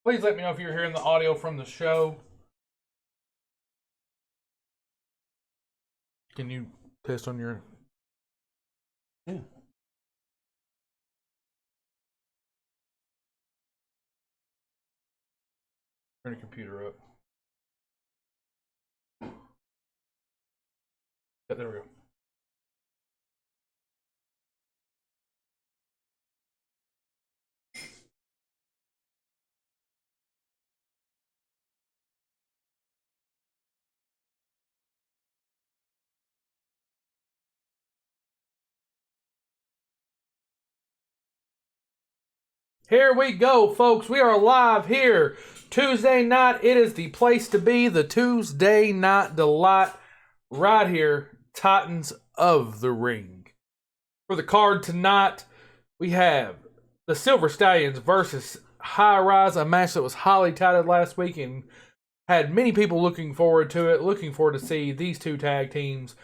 Please let me know if you're hearing the audio from the show. Can you test on your... Yeah. Turn your computer up. Yeah, there we go. Here we go, folks. We are live here. Tuesday night. It is the place to be. The Tuesday Night Delight. Right here. Titans of the Ring. For the card tonight, we have the Silver Stallions versus High Rise. A match that was highly touted last week and had many people looking forward to it. Looking forward to see these two tag teams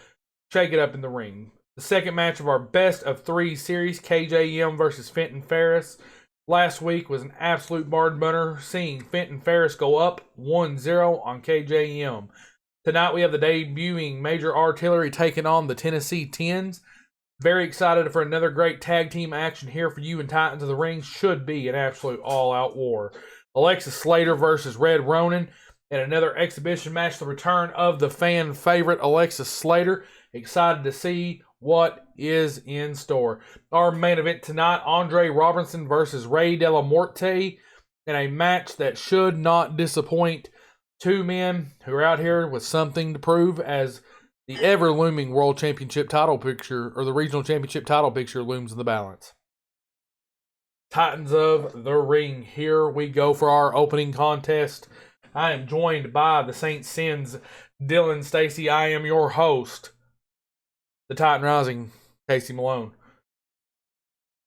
shake it up in the ring. The second match of our best of three series, KJM versus Fenton Ferris. Last week was an absolute barn burner, seeing Fenton Ferris go up 1-0 on KJM. Tonight we have the debuting Major Artillery taking on the Tennessee Tens. Very excited for another great tag team action here for you, and Titans of the Ring should be an absolute all-out war. Alexis Slater versus Red Ronin, and another exhibition match, the return of the fan favorite Alexis Slater. Excited to see what is in store. Our main event tonight, Andre Robinson versus Rey de la Muerte, in a match that should not disappoint. Two men who are out here with something to prove, as the ever-looming World Championship title picture, or the Regional Championship title picture, looms in the balance. Titans of the Ring, here we go for our opening contest. I am joined by the Saint Sins, Dylan Stacy. I am your host, the Titan Rising, Casey Malone.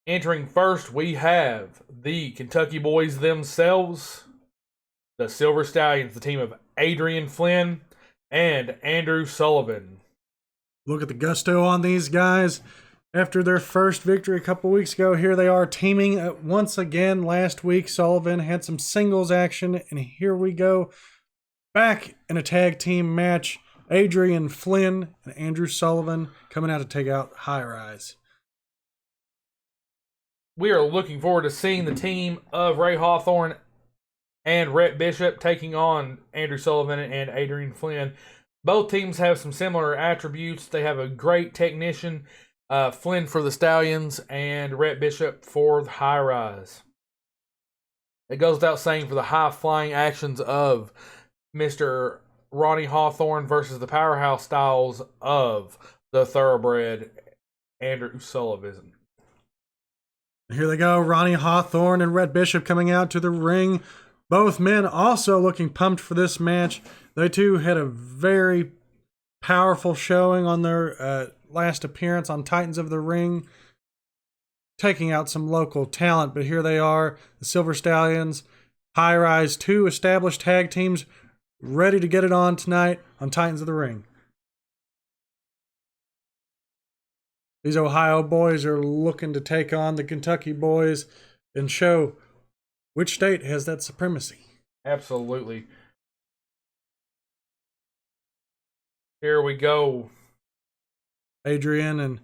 Entering first, we have the Kentucky Boys themselves, the Silver Stallions, the team of Adrian Flynn and Andrew Sullivan. Look at the gusto on these guys. After their first victory a couple weeks ago, here they are teaming once again. Last week, Sullivan had some singles action, and here we go. Back in a tag team match. Adrian Flynn and Andrew Sullivan coming out to take out High Rise. We are looking forward to seeing the team of Ray Hawthorne and Rhett Bishop taking on Andrew Sullivan and Adrian Flynn. Both teams have some similar attributes. They have a great technician, Flynn for the Stallions and Rhett Bishop for the High Rise. It goes without saying for the high-flying actions of Mr. Ronnie Hawthorne versus the powerhouse styles of the thoroughbred Andrew Sullivan. Here they go, Ronnie Hawthorne and Rhett Bishop coming out to the ring. Both men also looking pumped for this match. They too had a very powerful showing on their last appearance on Titans of the Ring, taking out some local talent. But here they are, the Silver Stallions, High Rise, two established tag teams, ready to get it on tonight on Titans of the Ring. These Ohio boys are looking to take on the Kentucky boys and show which state has that supremacy. Absolutely. Here we go. Adrian and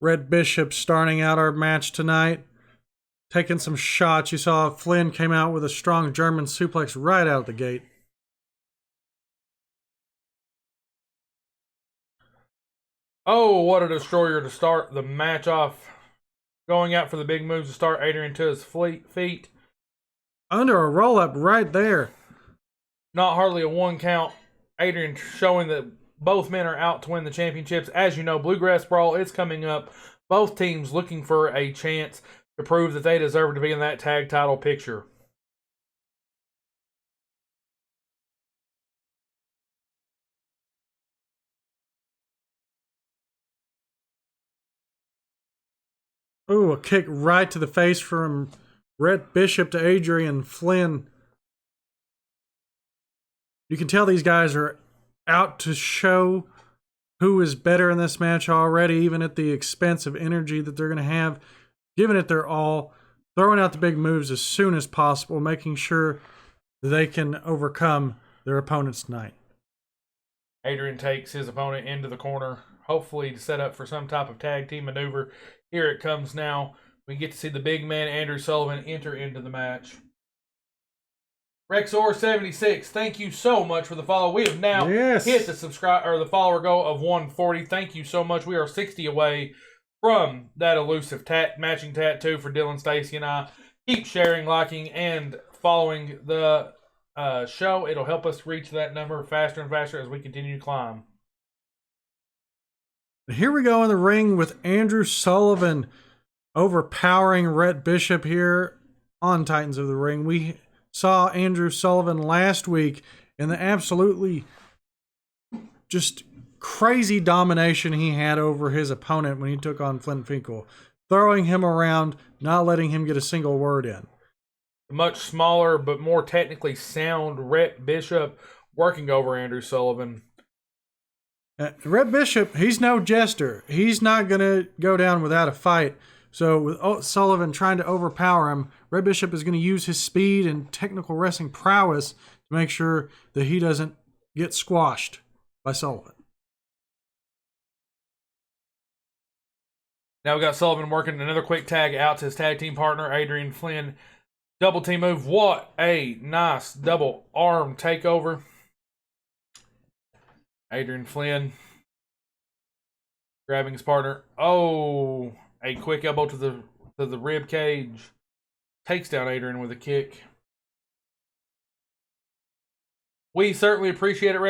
Red Bishop starting out our match tonight. Taking some shots. You saw Flynn came out with a strong German suplex right out the gate. Oh, what a destroyer to start the match off. Going out for the big moves to start Adrian to his feet. Under a roll-up right there. Not hardly a one count. Adrian showing that both men are out to win the championships. As you know, Bluegrass Brawl is coming up. Both teams looking for a chance to prove that they deserve to be in that tag title picture. Ooh, a kick right to the face from Rhett Bishop to Adrian Flynn. You can tell these guys are out to show who is better in this match already, even at the expense of energy that they're going to have, giving it their all. throwing out the big moves as soon as possible, making sure that they can overcome their opponents tonight. Adrian takes his opponent into the corner, hopefully to set up for some type of tag team maneuver. Here it comes now. We get to see the big man, Andrew Sullivan, enter into the match. Rexor76, thank you so much for the follow. We have now hit the subscribe or the follower goal of 140. Thank you so much. We are 60 away from that elusive matching tattoo for Dylan, Stacy, and I. Keep sharing, liking, and following the show. It'll help us reach that number faster and faster as we continue to climb. Here we go in the ring with Andrew Sullivan overpowering Rhett Bishop here on Titans of the Ring. We saw Andrew Sullivan last week in the absolutely just crazy domination he had over his opponent when he took on Flint Finkel, throwing him around, not letting him get a single word in. Much smaller but more technically sound Rhett Bishop working over Andrew Sullivan. Rhett Bishop, he's no jester. He's not going to go down without a fight. So with Sullivan trying to overpower him, Rhett Bishop is going to use his speed and technical wrestling prowess to make sure that he doesn't get squashed by Sullivan. Now we got Sullivan working another quick tag out to his tag team partner, Adrian Flynn. Double team move. What a nice double arm takeover. Adrian Flynn grabbing his partner. Oh, a quick elbow to the rib cage. Takes down Adrian with a kick. We certainly appreciate it,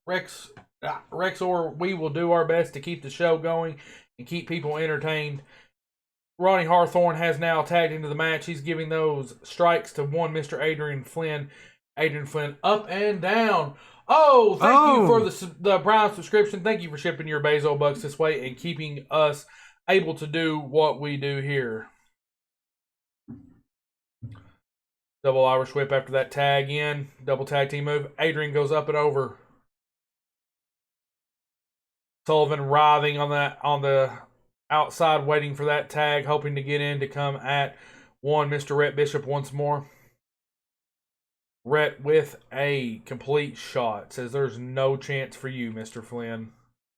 Rexor. We will do our best to keep the show going and keep people entertained. Ronnie Hawthorne has now tagged into the match. He's giving those strikes to one Mr. Adrian Flynn. Adrian Flynn up and down. Oh, thank you for the Brown subscription. Thank you for shipping your Basil Bucks this way and keeping us able to do what we do here. Double Irish whip after that tag in. Double tag team move. Adrian goes up and over. Sullivan writhing on the outside, waiting for that tag, hoping to get in to come at one Mr. Rhett Bishop once more. Rhett with a complete shot. Says there's no chance for you, Mr. Flynn.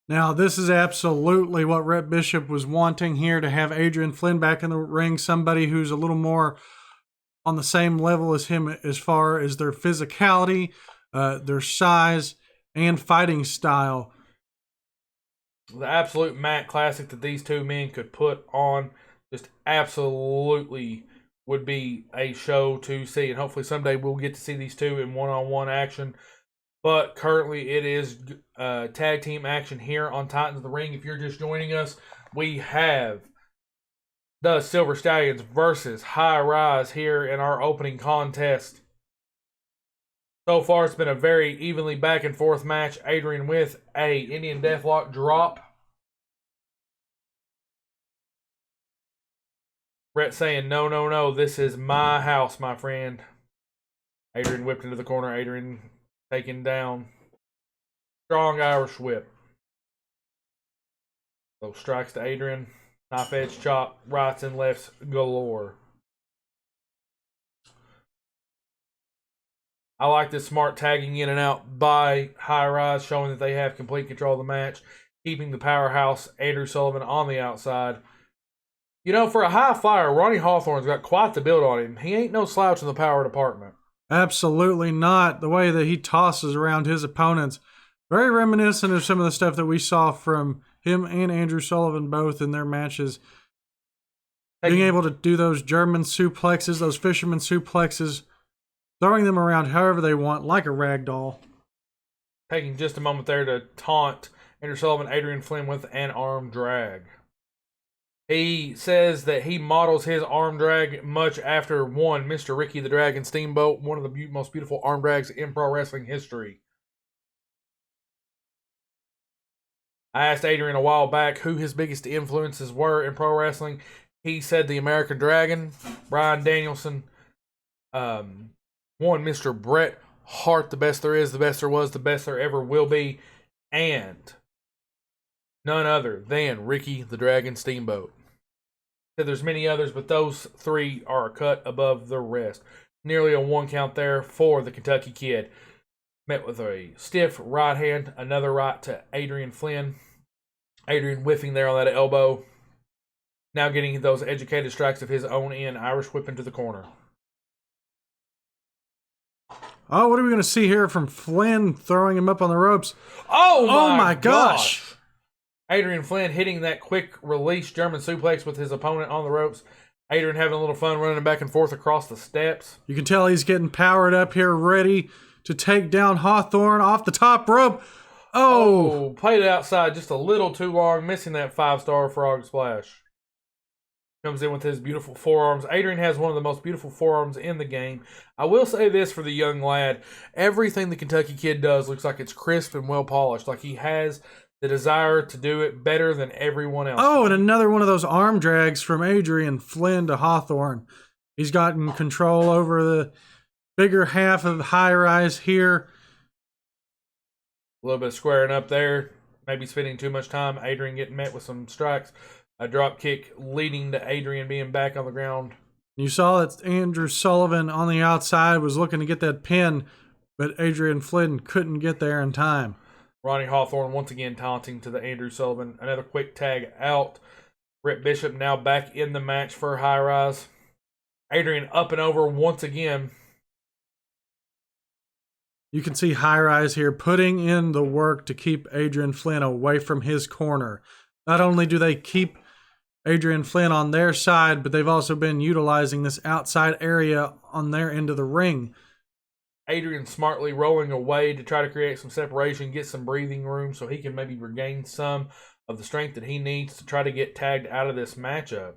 Now, this is absolutely what Rhett Bishop was wanting here, to have Adrian Flynn back in the ring, somebody who's a little more on the same level as him as far as their physicality, their size, and fighting style. The absolute Matt classic that these two men could put on just absolutely would be a show to see. And hopefully someday we'll get to see these two in one-on-one action. But currently it is tag team action here on Titans of the Ring. If you're just joining us, we have the Silver Stallions versus High Rise here in our opening contest. So far, it's been a very evenly back and forth match. Adrian with a Indian Deathlock drop. Rhett saying, no, no, no, this is my house, my friend. Adrian whipped into the corner. Adrian taken down. Strong Irish whip. So strikes to Adrian. Knife edge chop. Rights and lefts galore. I like this smart tagging in and out by High Rise, showing that they have complete control of the match, keeping the powerhouse Andrew Sullivan on the outside. You know, for a high flyer, Ronnie Hawthorne's got quite the build on him. He ain't no slouch in the power department. Absolutely not. The way that he tosses around his opponents, very reminiscent of some of the stuff that we saw from him and Andrew Sullivan both in their matches. Being able to do those German suplexes, those fisherman suplexes, throwing them around however they want, like a rag doll. Taking just a moment there to taunt Andrew Sullivan, Adrian Flynn with an arm drag. He says that he models his arm drag much after one Mr. Ricky the Dragon Steamboat, one of the most beautiful arm drags in pro wrestling history. I asked Adrian a while back who his biggest influences were in pro wrestling. He said the American Dragon, Bryan Danielson, one Mr. Bret Hart, the best there is, the best there was, the best there ever will be, and none other than Ricky the Dragon Steamboat. There's many others, but those three are a cut above the rest. Nearly a 1 count there for the Kentucky Kid. Met with a stiff right hand, another right to Adrian Flynn. Adrian whiffing there on that elbow. Now getting those educated strikes of his own end. Irish whip into the corner. Oh, what are we going to see here from Flynn throwing him up on the ropes? Oh my gosh. Adrian Flynn hitting that quick release German suplex with his opponent on the ropes. Adrian having a little fun running back and forth across the steps. You can tell he's getting powered up here, ready to take down Hawthorne off the top rope. Oh, played it outside just a little too long, missing that 5-star frog splash. Comes in with his beautiful forearms. Adrian has one of the most beautiful forearms in the game. I will say this for the young lad. Everything the Kentucky Kid does looks like it's crisp and well polished. Like he has the desire to do it better than everyone else. Oh, and another one of those arm drags from Adrian Flynn to Hawthorne. He's gotten control over the bigger half of High Rise here. A little bit of squaring up there. Maybe spending too much time. Adrian getting met with some strikes. A drop kick leading to Adrian being back on the ground. You saw that Andrew Sullivan on the outside was looking to get that pin, but Adrian Flynn couldn't get there in time. Ronnie Hawthorne once again taunting to the Andrew Sullivan. Another quick tag out. Brett Bishop now back in the match for High Rise. Adrian up and over once again. You can see High Rise here putting in the work to keep Adrian Flynn away from his corner. Not only do they keep Adrian Flynn on their side, but they've also been utilizing this outside area on their end of the ring. Adrian smartly rolling away to try to create some separation, get some breathing room so he can maybe regain some of the strength that he needs to try to get tagged out of this matchup.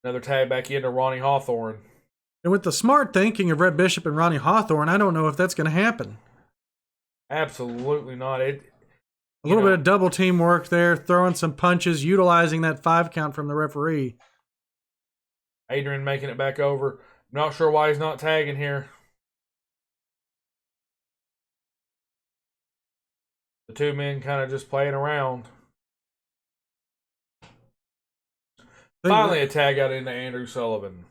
Another tag back into Ronnie Hawthorne. And with the smart thinking of Red Bishop and Ronnie Hawthorne, I don't know if that's going to happen. Absolutely not. A little bit of double team work there, throwing some punches, utilizing that 5 count from the referee. Adrian making it back over. Not sure why he's not tagging here. The two men kind of just playing around. Finally a tag out into Andrew Sullivan.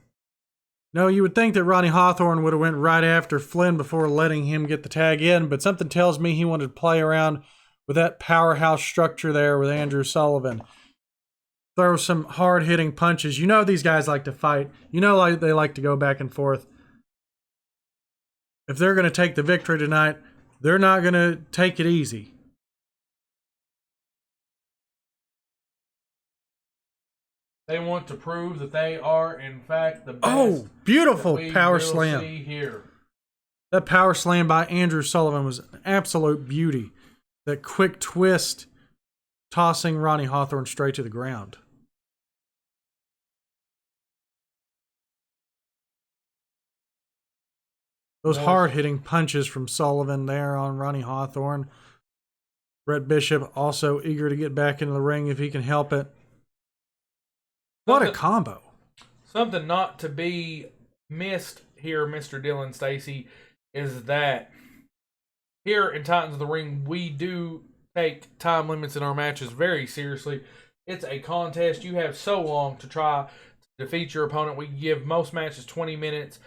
No, you would think that Ronnie Hawthorne would have went right after Flynn before letting him get the tag in, but something tells me he wanted to play around with that powerhouse structure there with Andrew Sullivan. Throw some hard-hitting punches. You know these guys like to fight. You know they like to go back and forth. If they're going to take the victory tonight, they're not going to take it easy. They want to prove that they are, in fact, the best. Oh, beautiful power will slam. See here. That power slam by Andrew Sullivan was an absolute beauty. That quick twist, tossing Ronnie Hawthorne straight to the ground. Those hard-hitting punches from Sullivan there on Ronnie Hawthorne. Brett Bishop also eager to get back into the ring if he can help it. What a combo. Something not to be missed here, Mr. Dylan Stacy, is that here in Titans of the Ring, we do take time limits in our matches very seriously. It's a contest. You have so long to try to defeat your opponent. We give most matches 20 minutes.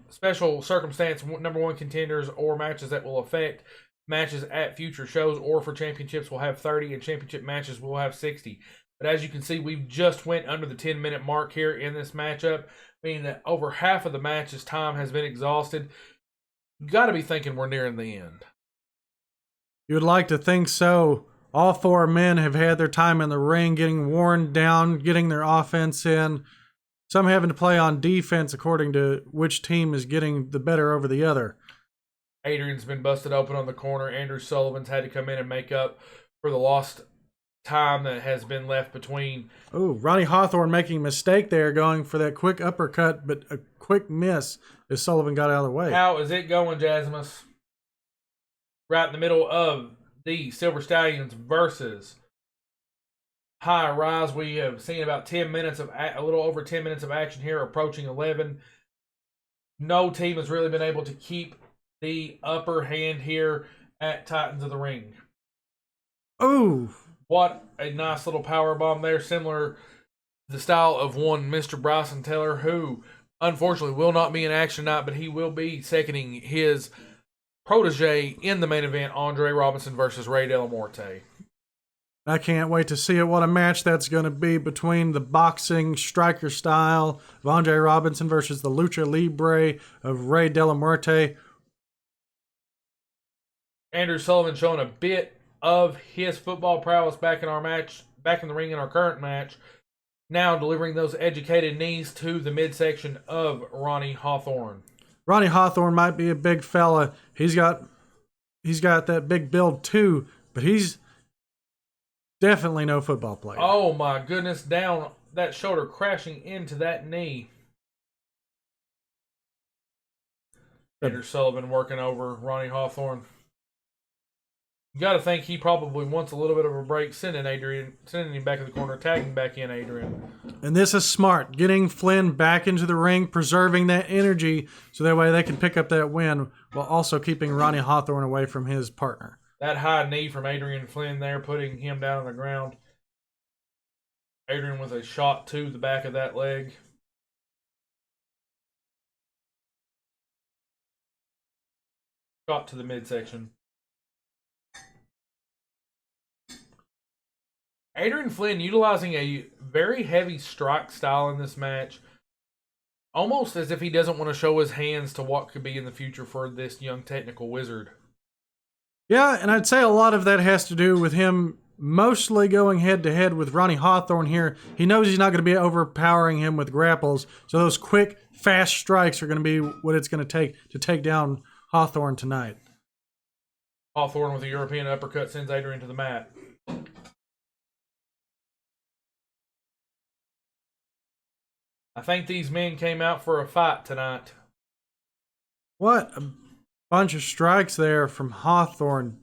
Special circumstance, number one contenders or matches that will affect matches at future shows or for championships will have 30 and championship matches will have 60. But as you can see, we've just went under the 10-minute mark here in this matchup, meaning that over half of the match's time has been exhausted. You got to be thinking we're nearing the end. You would like to think so. All 4 men have had their time in the ring, getting worn down, getting their offense in. Some having to play on defense according to which team is getting the better over the other. Adrian's been busted open on the corner. Andrew Sullivan's had to come in and make up for the lost time that has been left between. Oh, Ronnie Hawthorne making a mistake there, going for that quick uppercut, but a quick miss as Sullivan got out of the way. How is it going, Jasmus? Right in the middle of the Silver Stallions versus High Rise. We have seen about 10 minutes of a little over 10 minutes of action here, approaching 11. No team has really been able to keep the upper hand here at Titans of the Ring. Oh, what a nice little power bomb there, similar the style of one Mr. Bryson Taylor, who unfortunately will not be in action tonight, but he will be seconding his protege in the main event, Andre Robinson versus Ray de la Muerte. I can't wait to see it. What a match that's going to be between the boxing striker style of Andre Robinson versus the lucha libre of Ray de la Muerte. Andrew Sullivan showing a bit of his football prowess back in the ring in our current match. Now delivering those educated knees to the midsection of Ronnie Hawthorne. Ronnie Hawthorne might be a big fella. He's got that big build too, but he's definitely no football player. Oh my goodness, down that shoulder crashing into that knee. Andrew Sullivan working over Ronnie Hawthorne. You got to think he probably wants a little bit of a break, sending him back in the corner, tagging back in Adrian. And this is smart, getting Flynn back into the ring, preserving that energy so that way they can pick up that win while also keeping Ronnie Hawthorne away from his partner. That high knee from Adrian Flynn there, putting him down on the ground. Adrian with a shot to the back of that leg. Shot to the midsection. Adrian Flynn utilizing a very heavy strike style in this match. Almost as if he doesn't want to show his hands to what could be in the future for this young technical wizard. Yeah, and I'd say a lot of that has to do with him mostly going head-to-head with Ronnie Hawthorne here. He knows he's not going to be overpowering him with grapples, so those quick, fast strikes are going to be what it's going to take down Hawthorne tonight. Hawthorne with a European uppercut sends Adrian to the mat. I think these men came out for a fight tonight. What a bunch of strikes there from Hawthorne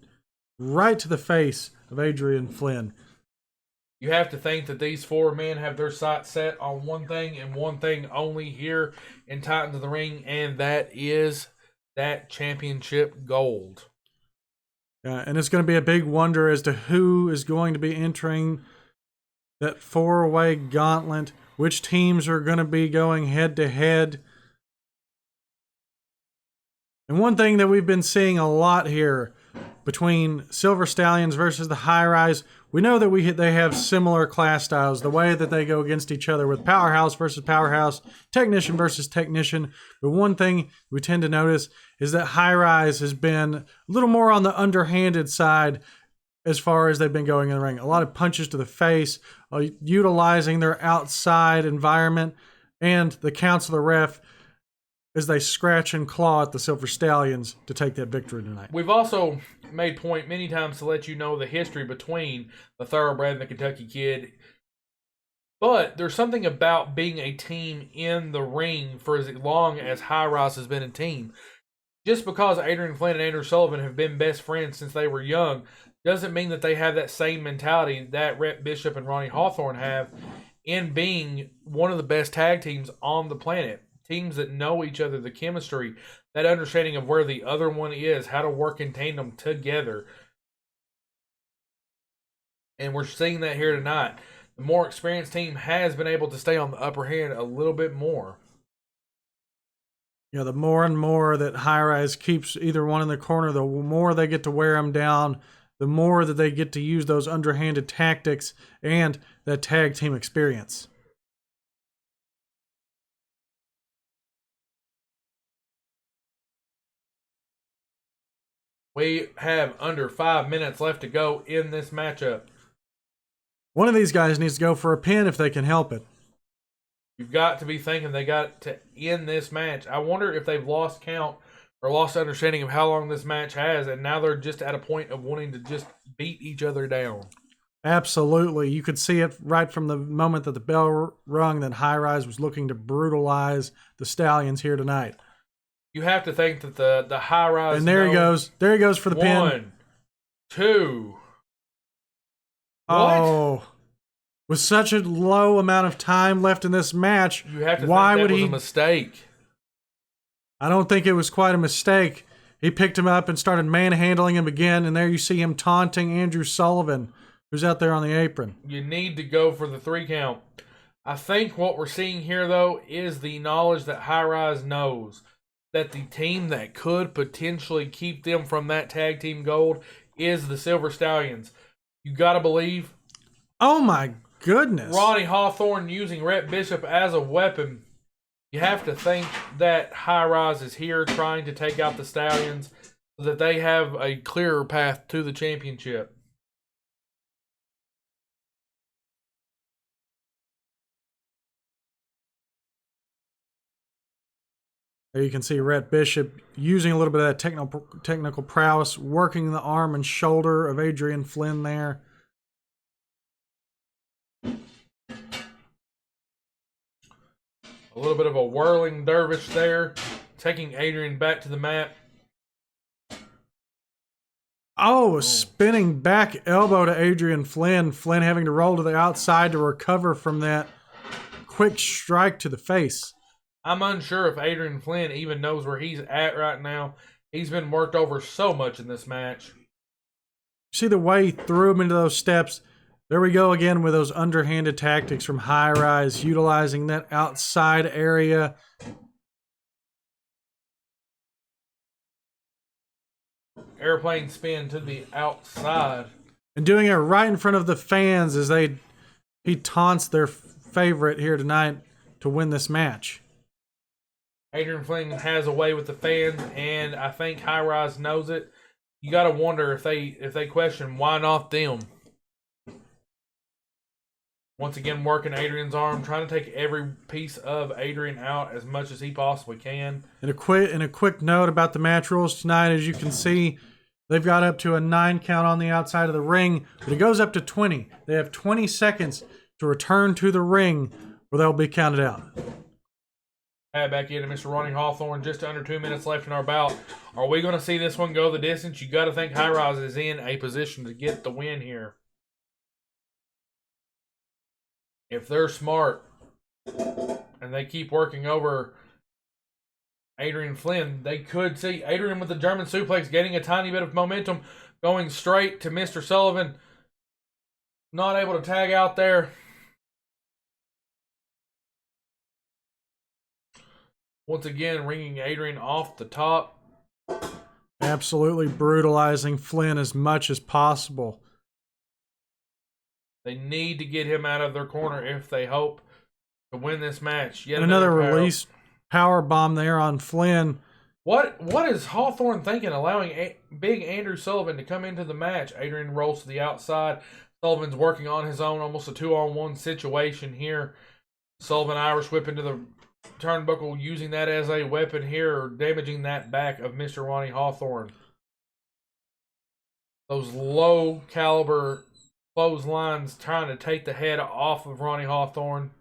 right to the face of Adrian Flynn. You have to think that these four men have their sights set on one thing and one thing only here in Titans of the Ring, and that is that championship gold. And it's going to be a big wonder as to who is going to be entering that four-way gauntlet. Which teams are going to be going head-to-head? And one thing that we've been seeing a lot here between Silver Stallions versus the High Rise, we know that they have similar class styles, the way that they go against each other with Powerhouse versus Powerhouse, Technician versus Technician. But one thing we tend to notice is that High Rise has been a little more on the underhanded side as far as they've been going in the ring. A lot of punches to the face, utilizing their outside environment, and the counts of the ref as they scratch and claw at the Silver Stallions to take that victory tonight. We've also made point many times to let you know the history between the Thoroughbred and the Kentucky Kid. But there's something about being a team in the ring for as long as High Rise has been a team. Just because Adrian Flynn and Andrew Sullivan have been best friends since they were young doesn't mean that they have that same mentality that Rhett Bishop and Ronnie Hawthorne have in being one of the best tag teams on the planet. Teams that know each other, the chemistry, that understanding of where the other one is, how to work in tandem together. And we're seeing that here tonight. The more experienced team has been able to stay on the upper hand a little bit more. You know, the more and more that High Rise keeps either one in the corner, the more they get to wear them down, the more that they get to use those underhanded tactics and that tag team experience. We have under 5 minutes left to go in this matchup. One of these guys needs to go for a pin if they can help it. You've got to be thinking they got to end this match. I wonder if they've lost count or lost understanding of how long this match has, and now they're just at a point of wanting to just beat each other down. Absolutely. You could see it right from the moment that the bell rung that High Rise was looking to brutalize the Stallions here tonight. You have to think that the High Rise... And there he goes. There he goes for the pin. 1, 2... Oh, What? with such a low amount of time left in this match, You have to why think would that was he? a mistake. I don't think it was quite a mistake. He picked him up and started manhandling him again, and there you see him taunting Andrew Sullivan, who's out there on the apron. You need to go for the 3 count. I think what we're seeing here, though, is the knowledge that High Rise knows that the team that could potentially keep them from that tag team gold is the Silver Stallions. You got to believe. Oh, my goodness. Ronnie Hawthorne using Rhett Bishop as a weapon. You have to think that High Rise is here trying to take out the Stallions so that they have a clearer path to the championship. There you can see Rhett Bishop using a little bit of that technical prowess, working the arm and shoulder of Adrian Flynn there. A little bit of a whirling dervish there, taking Adrian back to the mat. Oh, a spinning back elbow to Adrian Flynn. Flynn having to roll to the outside to recover from that quick strike to the face. I'm unsure if Adrian Flynn even knows where he's at right now. He's been worked over so much in this match. See the way he threw him into those steps. There we go again with those underhanded tactics from High Rise, utilizing that outside area. Airplane spin to the outside. And doing it right in front of the fans as he taunts their favorite here tonight to win this match. Adrian Flynn has a way with the fans, and I think High Rise knows it. You got to wonder if they question why not them. Once again, working Adrian's arm, trying to take every piece of Adrian out as much as he possibly can. And a quick note about the match rules tonight, as you can see, they've got up to a 9 count on the outside of the ring, but it goes up to 20. They have 20 seconds to return to the ring, or they'll be counted out. Add back into Mr. Ronnie Hawthorne. Just under 2 minutes left in our bout. Are we going to see this one go the distance? You got to think High Rise is in a position to get the win here. If they're smart and they keep working over Adrian Flynn, they could see Adrian with the German suplex getting a tiny bit of momentum, going straight to Mr. Sullivan. Not able to tag out there. Once again, ringing Adrian off the top. Absolutely brutalizing Flynn as much as possible. They need to get him out of their corner if they hope to win this match. Yet another release power bomb there on Flynn. What is Hawthorne thinking, allowing Big Andrew Sullivan to come into the match? Adrian rolls to the outside. Sullivan's working on his own, almost a 2-on-1 situation here. Sullivan Irish whip into the turnbuckle, using that as a weapon here, damaging that back of Mr. Ronnie Hawthorne. Those low caliber clotheslines trying to take the head off of Ronnie Hawthorne.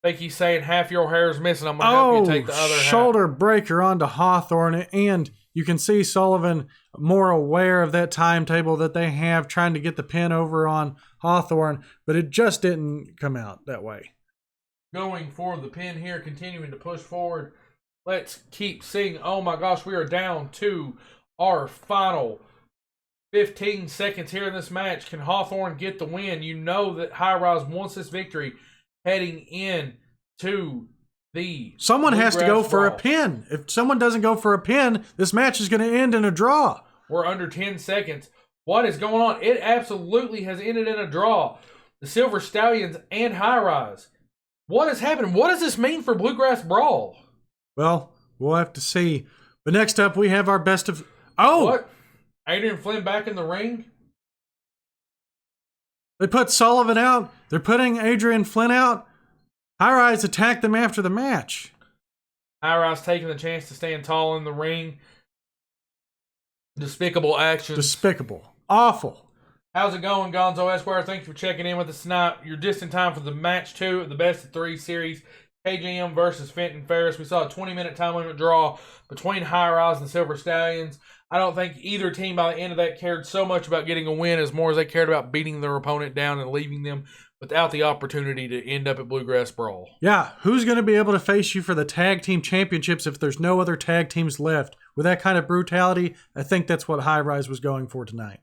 I think he's saying half your hair is missing. I'm going to help you take the other half. Shoulder breaker onto Hawthorne, and you can see Sullivan more aware of that timetable that they have, trying to get the pin over on Hawthorne, but it just didn't come out that way. Going for the pin here, continuing to push forward. Let's keep seeing. Oh my gosh, we are down to our final 15 seconds here in this match. Can Hawthorne get the win? You know that High Rise wants this victory heading in to the Someone has to go for a brawl. pin. If someone doesn't go for a pin, this match is going to end in a draw. We're under 10 seconds. What is going on? It absolutely has ended in a draw. The Silver Stallions and High Rise. What has happened? What does this mean for Bluegrass Brawl? Well, we'll have to see. But next up, we have our best of... Oh! What? Adrian Flynn back in the ring? They put Sullivan out. They're putting Adrian Flynn out. High Rise attacked them after the match. High Rise taking the chance to stand tall in the ring. Despicable actions. Despicable. Awful. How's it going, Gonzo Esquire? Thank you for checking in with us tonight. You're just in time for the match 2 of the best of 3 series. KGM versus Fenton Ferris. We saw a 20-minute time limit draw between High Rise and Silver Stallions. I don't think either team by the end of that cared so much about getting a win as more as they cared about beating their opponent down and leaving them without the opportunity to end up at Bluegrass Brawl. Yeah, who's going to be able to face you for the tag team championships if there's no other tag teams left? With that kind of brutality, I think that's what High Rise was going for tonight.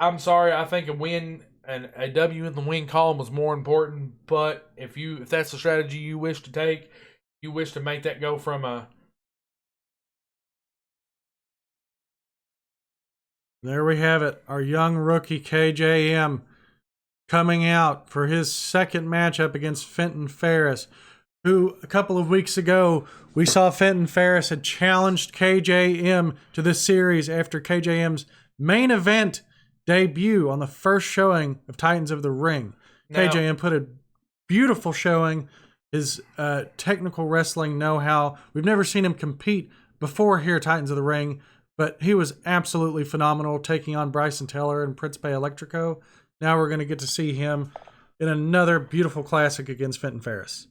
I'm sorry, I think a win and a W in the win column was more important. But if that's the strategy you wish to take, you wish to make that go from a. There we have it. Our young rookie KJM coming out for his second matchup against Fenton Ferris, who a couple of weeks ago we saw Fenton Ferris had challenged KJM to this series after KJM's main event debut on the first showing of Titans of the Ring. Now, KJM put a beautiful showing. His technical wrestling know-how. We've never seen him compete before here at Titans of the Ring, but he was absolutely phenomenal taking on Bryson Taylor and Príncipe Electrico. Now we're going to get to see him in another beautiful classic against Fenton Ferris.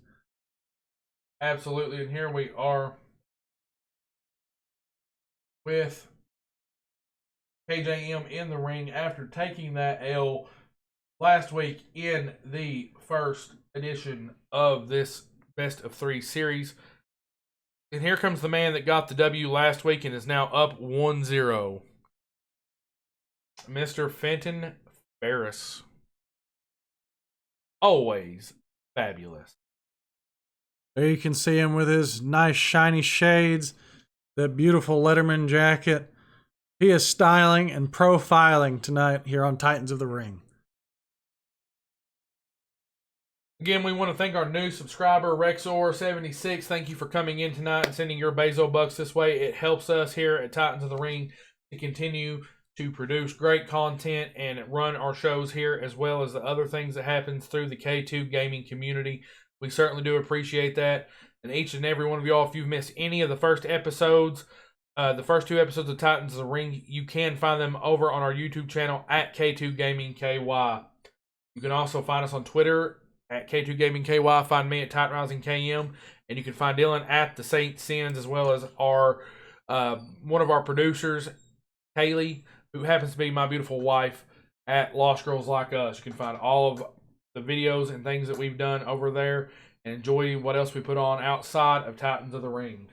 Absolutely, and here we are with KJM in the ring after taking that L last week in the first edition of this best of 3 series. And here comes the man that got the W last week and is now up 1-0. Mr. Fenton Ferris. Always fabulous. There you can see him with his nice shiny shades, that beautiful Letterman jacket. He is styling and profiling tonight here on Titans of the Ring. Again, we want to thank our new subscriber, Rexor76. Thank you for coming in tonight and sending your Bezo Bucks this way. It helps us here at Titans of the Ring to continue to produce great content and run our shows here, as well as the other things that happens through the K2 gaming community. We certainly do appreciate that. And each and every one of y'all, if you've missed any of the first episodes, the first 2 episodes of Titans of the Ring, you can find them over on our YouTube channel at K2 Gaming KY. You can also find us on Twitter at K2 Gaming KY. Find me at Titan Rising KM. And you can find Dylan at the Saint Sins, as well as our one of our producers, Haley, who happens to be my beautiful wife, at Lost Girls Like Us. You can find all of the videos and things that we've done over there and enjoy what else we put on outside of Titans of the Ring.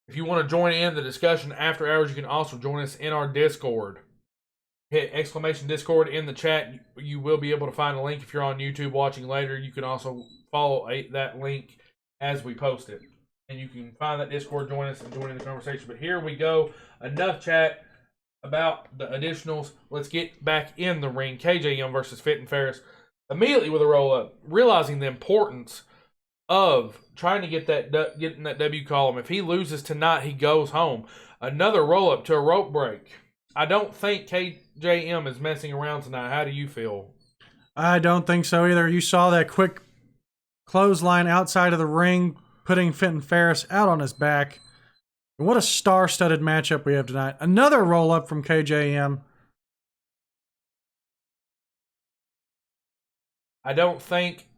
If you want to join in the discussion after hours, you can also join us in our Discord. Hit exclamation Discord in the chat. You will be able to find a link if you're on YouTube watching later. You can also follow that link as we post it. And you can find that Discord, join us, and join in the conversation. But here we go. Enough chat about the additionals. Let's get back in the ring. KJM versus Fenton Ferris. Immediately with a roll-up, realizing the importance of trying to get getting that W column. If he loses tonight, he goes home. Another roll-up to a rope break. I don't think KJM is messing around tonight. How do you feel? I don't think so either. You saw that quick clothesline outside of the ring, putting Fenton Ferris out on his back. And what a star-studded matchup we have tonight. Another roll-up from KJM. I don't think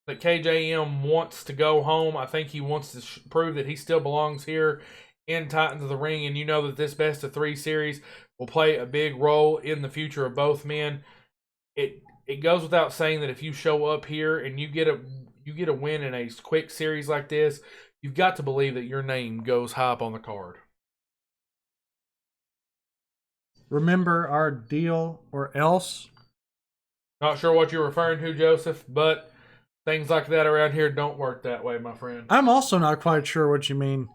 that KJM wants to go home. I think he wants to prove that he still belongs here in Titans of the Ring. And you know that this best of 3 series will play a big role in the future of both men. It goes without saying that if you show up here and you get a win in a quick series like this, you've got to believe that your name goes high up on the card. Remember our deal or else? Not sure what you're referring to, Joseph, but things like that around here don't work that way, my friend. I'm also not quite sure what you mean.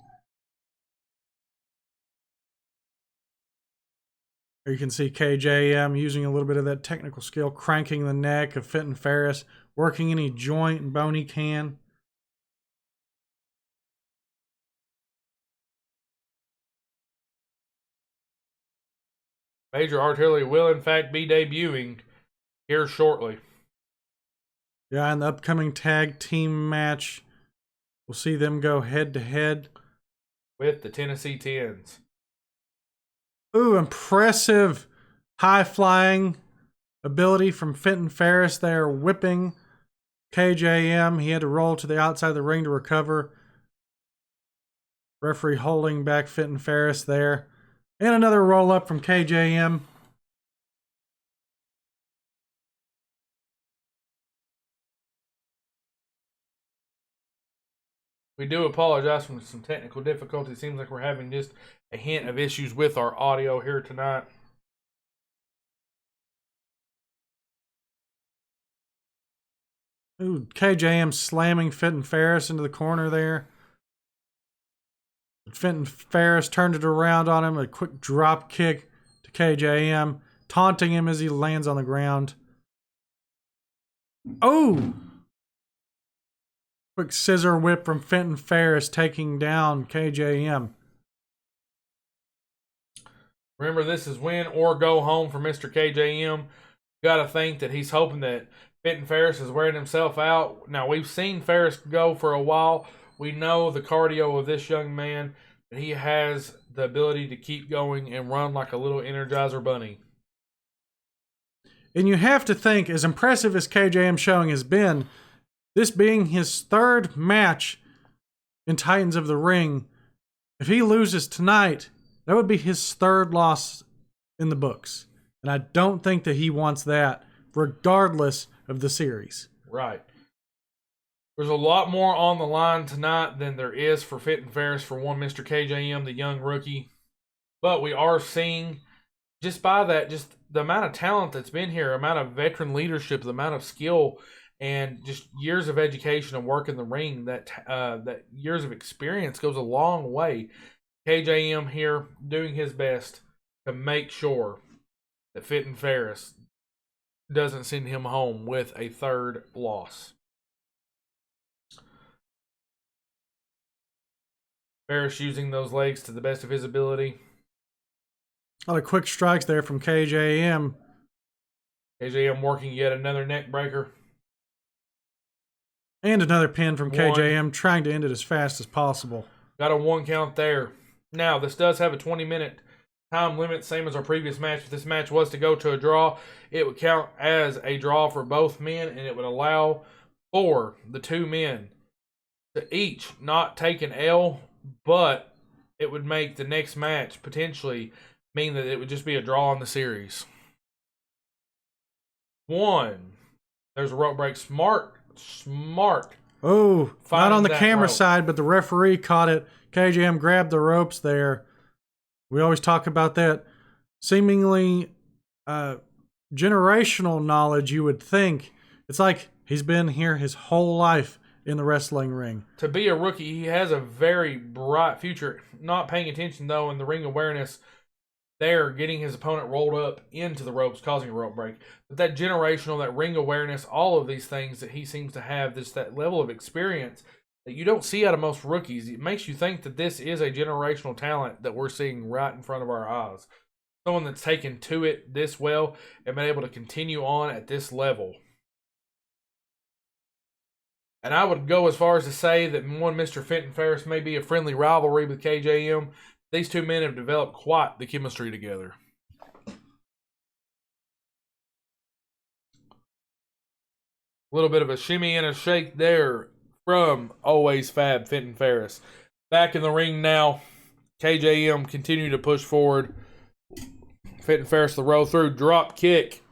Here you can see KJM using a little bit of that technical skill, cranking the neck of Fenton Ferris, working any joint and bone he can. Major Artillery will, in fact, be debuting here shortly. Yeah, in the upcoming tag team match, we'll see them go head-to-head with the Tennessee Tens. Ooh, impressive high-flying ability from Fenton Ferris there, whipping KJM. He had to roll to the outside of the ring to recover. Referee holding back Fenton Ferris there. And another roll-up from KJM. We do apologize for some technical difficulties. Seems like we're having just a hint of issues with our audio here tonight. Ooh, KJM slamming Fenton Ferris into the corner there. Fenton Ferris turned it around on him. A quick drop kick to KJM, taunting him as he lands on the ground. Oh! Quick scissor whip from Fenton Ferris, taking down KJM. Remember, this is win or go home for Mr. KJM. Got to think that he's hoping that Fenton Ferris is wearing himself out. Now, we've seen Ferris go for a while. We know the cardio of this young man. He has the ability to keep going and run like a little Energizer bunny. And you have to think, as impressive as KJM showing has been, this being his third match in Titans of the Ring, if he loses tonight, that would be his third loss in the books. And I don't think that he wants that, regardless of the series. Right. There's a lot more on the line tonight than there is for Fenton Ferris for one Mr. KJM, the young rookie. But we are seeing, just by that, just the amount of talent that's been here, amount of veteran leadership, the amount of skill, and just years of education and work in the ring, that years of experience goes a long way. KJM here doing his best to make sure that Fenton Ferris doesn't send him home with a third loss. Ferris using those legs to the best of his ability. A lot of quick strikes there from KJM. KJM working yet another neck breaker. And another pin from KJM, trying to end it as fast as possible. Got a 1 count there. Now, this does have a 20-minute time limit, same as our previous match. If this match was to go to a draw, it would count as a draw for both men, and it would allow for the two men to each not take an L, but it would make the next match potentially mean that it would just be a draw in the series. One. There's a rope break. Smart. Oh, not on the camera rope side, but the referee caught it. KJM grabbed the ropes there. We always talk about that. Seemingly generational knowledge, you would think. It's like he's been here his whole life in the wrestling ring. To be a rookie, he has a very bright future. Not paying attention, though, in the ring awareness there, getting his opponent rolled up into the ropes, causing a rope break. But that generational, that ring awareness, all of these things that he seems to have, that level of experience that you don't see out of most rookies, it makes you think that this is a generational talent that we're seeing right in front of our eyes. Someone that's taken to it this well and been able to continue on at this level. And I would go as far as to say that one Mr. Fenton Ferris may be a friendly rivalry with KJM. These two men have developed quite the chemistry together. A little bit of a shimmy and a shake there from Always Fab Fenton Ferris. Back in the ring now. KJM continue to push forward. Fenton Ferris the roll through. Drop kick.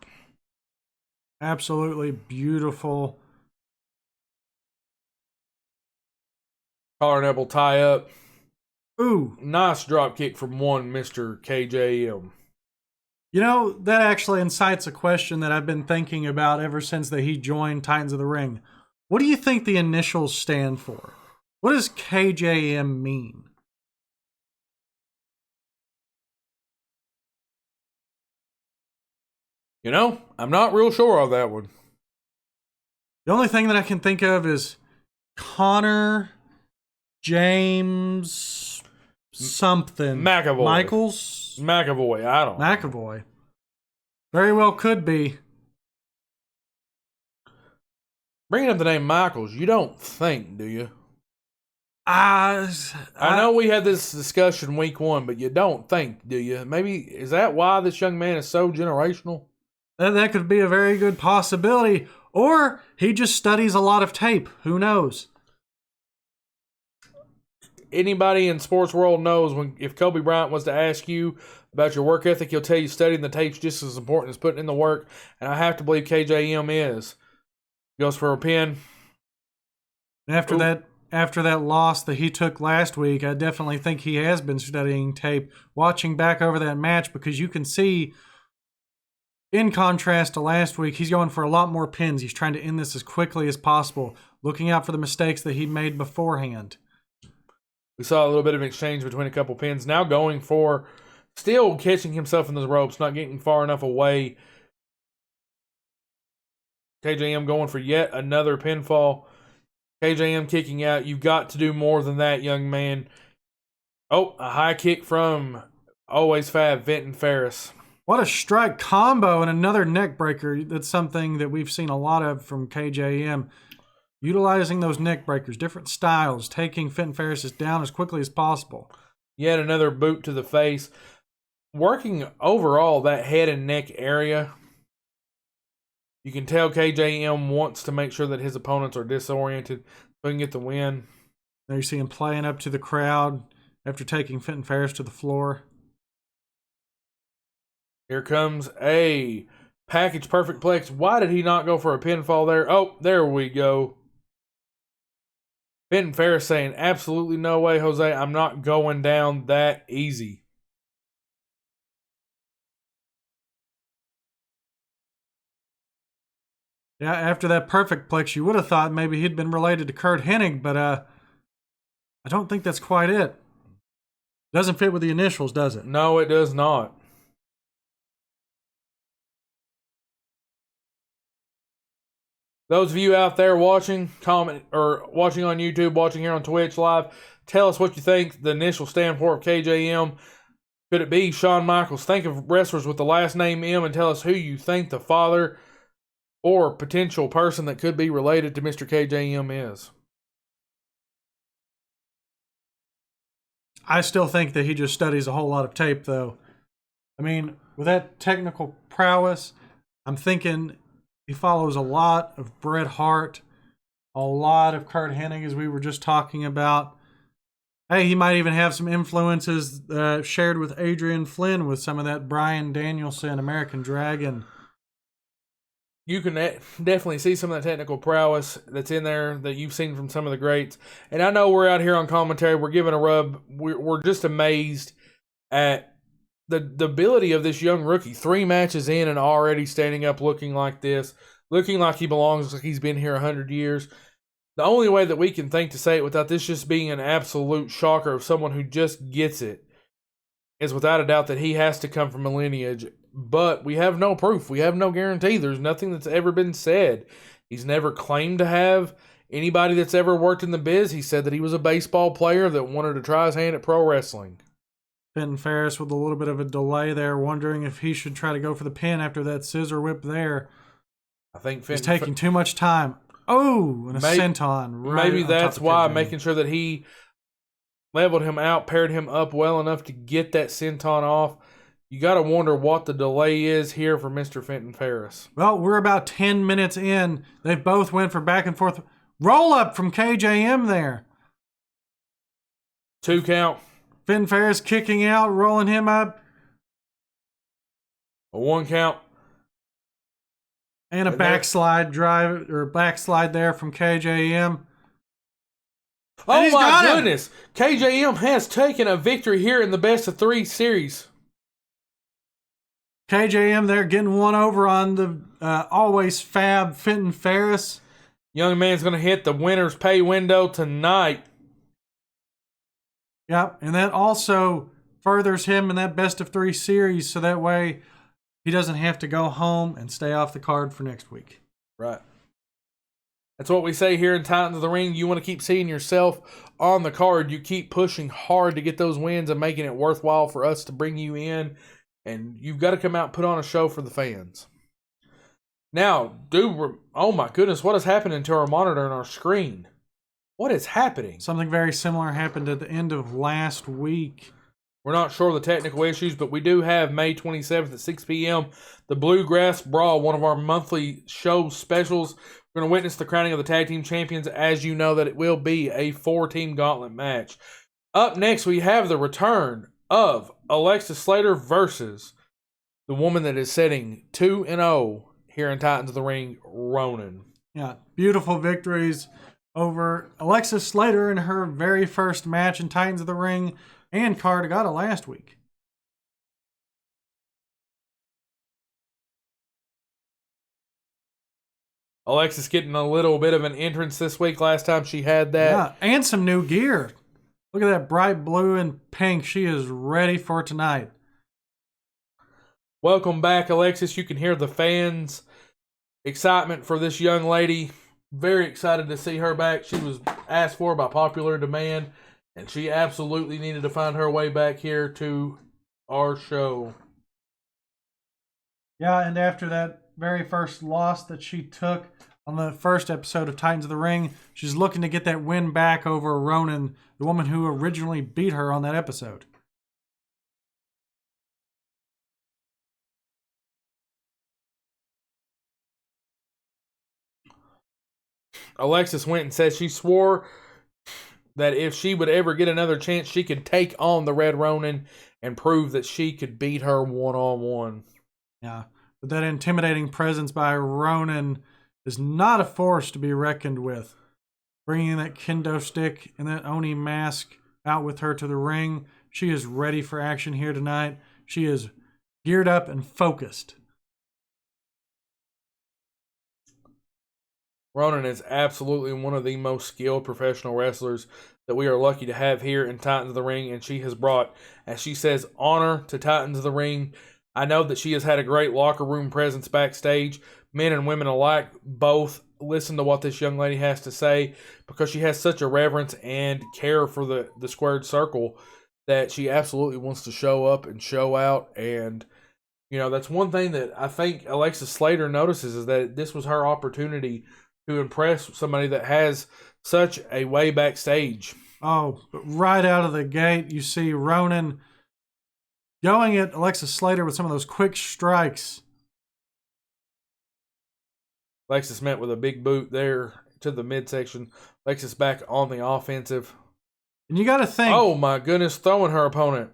Absolutely beautiful. Collar and elbow tie up. Ooh. Nice drop kick from one Mr. KJM. You know, that actually incites a question that I've been thinking about ever since that he joined Titans of the Ring. What do you think the initials stand for? What does KJM mean? You know, I'm not real sure on that one. The only thing that I can think of is Connor James something. McAvoy. Michaels? McAvoy, I don't know. McAvoy. Very well could be. Bringing up the name Michaels, you don't think, do you? I know we had this discussion week one, but you don't think, do you? Maybe, is that why this young man is so generational? That could be a very good possibility. Or he just studies a lot of tape. Who knows? Anybody in sports world knows if Kobe Bryant was to ask you about your work ethic, he'll tell you studying the tape's just as important as putting in the work. And I have to believe KJM is. Goes for a pin. After that loss that he took last week, I definitely think he has been studying tape, watching back over that match, because you can see In contrast to last week, he's going for a lot more pins. He's trying to end this as quickly as possible, looking out for the mistakes that he made beforehand. We saw a little bit of an exchange between a couple pins. Now going for, still catching himself in the ropes, not getting far enough away. KJM going for yet another pinfall. KJM kicking out. You've got to do more than that, young man. Oh, a high kick from Always Fab, Vinton Ferris. What a strike combo and another neck breaker. That's something that we've seen a lot of from KJM. Utilizing those neck breakers, different styles, taking Fenton Ferris down as quickly as possible. Yet another boot to the face. Working overall that head and neck area. You can tell KJM wants to make sure that his opponents are disoriented so he can get the win. There you see him playing up to the crowd after taking Fenton Ferris to the floor. Here comes a package perfect plex. Why did he not go for a pinfall there? Oh, there we go. Fenton Ferris saying, absolutely no way, Jose. I'm not going down that easy. Yeah, after that perfect plex, you would have thought maybe he'd been related to Curt Hennig, but I don't think that's quite it. Doesn't fit with the initials, does it? No, it does not. Those of you out there watching, comment, or watching on YouTube, watching here on Twitch Live, tell us what you think the initials stand for of KJM. Could it be Shawn Michaels? Think of wrestlers with the last name M and tell us who you think the father or potential person that could be related to Mr. KJM is. I still think that he just studies a whole lot of tape, though. I mean, with that technical prowess, I'm thinking he follows a lot of Bret Hart, a lot of Curt Hennig, as we were just talking about. Hey, he might even have some influences shared with Adrian Flynn with some of that Bryan Danielson, American Dragon. You can definitely see some of that technical prowess that's in there that you've seen from some of the greats. And I know we're out here on commentary, we're giving a rub. We're just amazed at the ability of this young rookie. 3 matches in and already standing up looking like this, looking like he belongs, like he's been here 100 years. The only way that we can think to say it without this just being an absolute shocker of someone who just gets it is without a doubt that he has to come from a lineage. But we have no proof. We have no guarantee. There's nothing that's ever been said. He's never claimed to have anybody that's ever worked in the biz. He said that he was a baseball player that wanted to try his hand at pro wrestling. Fenton Ferris with a little bit of a delay there, wondering if he should try to go for the pin after that scissor whip there. I think he's taking too much time. Oh, and a senton. Right, maybe that's why, making sure that he leveled him out, paired him up well enough to get that senton off. You got to wonder what the delay is here for Mr. Fenton Ferris. Well, we're about 10 minutes in. They both went for back and forth. Roll up from KJM there. 2 count. Fenton Ferris kicking out, rolling him up. A 1 count. And a backslide drive or backslide there from KJM. Oh my goodness. KJM has taken a victory here in the best of 3 series. KJM there getting one over on the always fab Fenton Ferris. Young man's going to hit the winner's pay window tonight. Yep, and that also furthers him in that best of 3 series, so that way he doesn't have to go home and stay off the card for next week. Right. That's what we say here in Titans of the Ring. You want to keep seeing yourself on the card. You keep pushing hard to get those wins and making it worthwhile for us to bring you in. And you've got to come out and put on a show for the fans. Now, oh my goodness, what is happening to our monitor and our screen? What is happening? Something very similar happened at the end of last week. We're not sure of the technical issues, but we do have May 27th at 6 p.m. the Bluegrass Brawl, one of our monthly show specials. We're going to witness the crowning of the tag team champions. As you know, that it will be a 4-team gauntlet match. Up next, we have the return of Alexis Slater versus the woman that is setting 2-0 here in Titans of the Ring, Ronan. Yeah, beautiful victories over Alexis Slater in her very first match in Titans of the Ring and Cartagena last week. Alexis getting a little bit of an entrance this week. Last time she had that. Yeah, and some new gear. Look at that bright blue and pink. She is ready for tonight. Welcome back, Alexis. You can hear the fans' excitement for this young lady. Very excited to see her back. She was asked for by popular demand, and she absolutely needed to find her way back here to our show. Yeah, and after that very first loss that she took on the first episode of Titans of the Ring, she's looking to get that win back over Ronan, the woman who originally beat her on that episode. Alexis went and said she swore that if she would ever get another chance, she could take on the Red Ronin and prove that she could beat her one-on-one. Yeah, but that intimidating presence by Ronan is not a force to be reckoned with. Bringing that kendo stick and that Oni mask out with her to the ring, she is ready for action here tonight. She is geared up and focused. Ronan is absolutely one of the most skilled professional wrestlers that we are lucky to have here in Titans of the Ring, and she has brought, as she says, honor to Titans of the Ring. I know that she has had a great locker room presence backstage. Men and women alike both listen to what this young lady has to say because she has such a reverence and care for the squared circle that she absolutely wants to show up and show out. And, you know, that's one thing that I think Alexis Slater notices is that this was her opportunity to impress somebody that has such a way backstage. Oh, but right out of the gate, you see Ronan going at Alexis Slater with some of those quick strikes. Alexis met with a big boot there to the midsection. Alexis back on the offensive. And you got to think. Oh my goodness, throwing her opponent.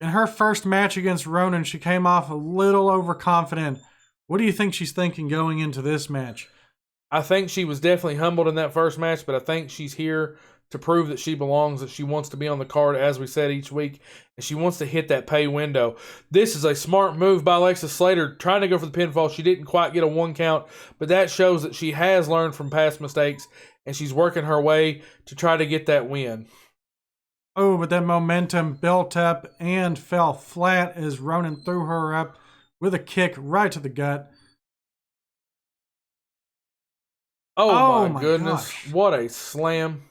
In her first match against Ronan, she came off a little overconfident. What do you think she's thinking going into this match? I think she was definitely humbled in that first match, but I think she's here to prove that she belongs, that she wants to be on the card, as we said each week, and she wants to hit that pay window. This is a smart move by Alexis Slater, trying to go for the pinfall. She didn't quite get a 1 count, but that shows that she has learned from past mistakes, and she's working her way to try to get that win. Oh, but that momentum built up and fell flat as Ronan threw her up with a kick right to the gut. Oh my goodness. Gosh. What a slam.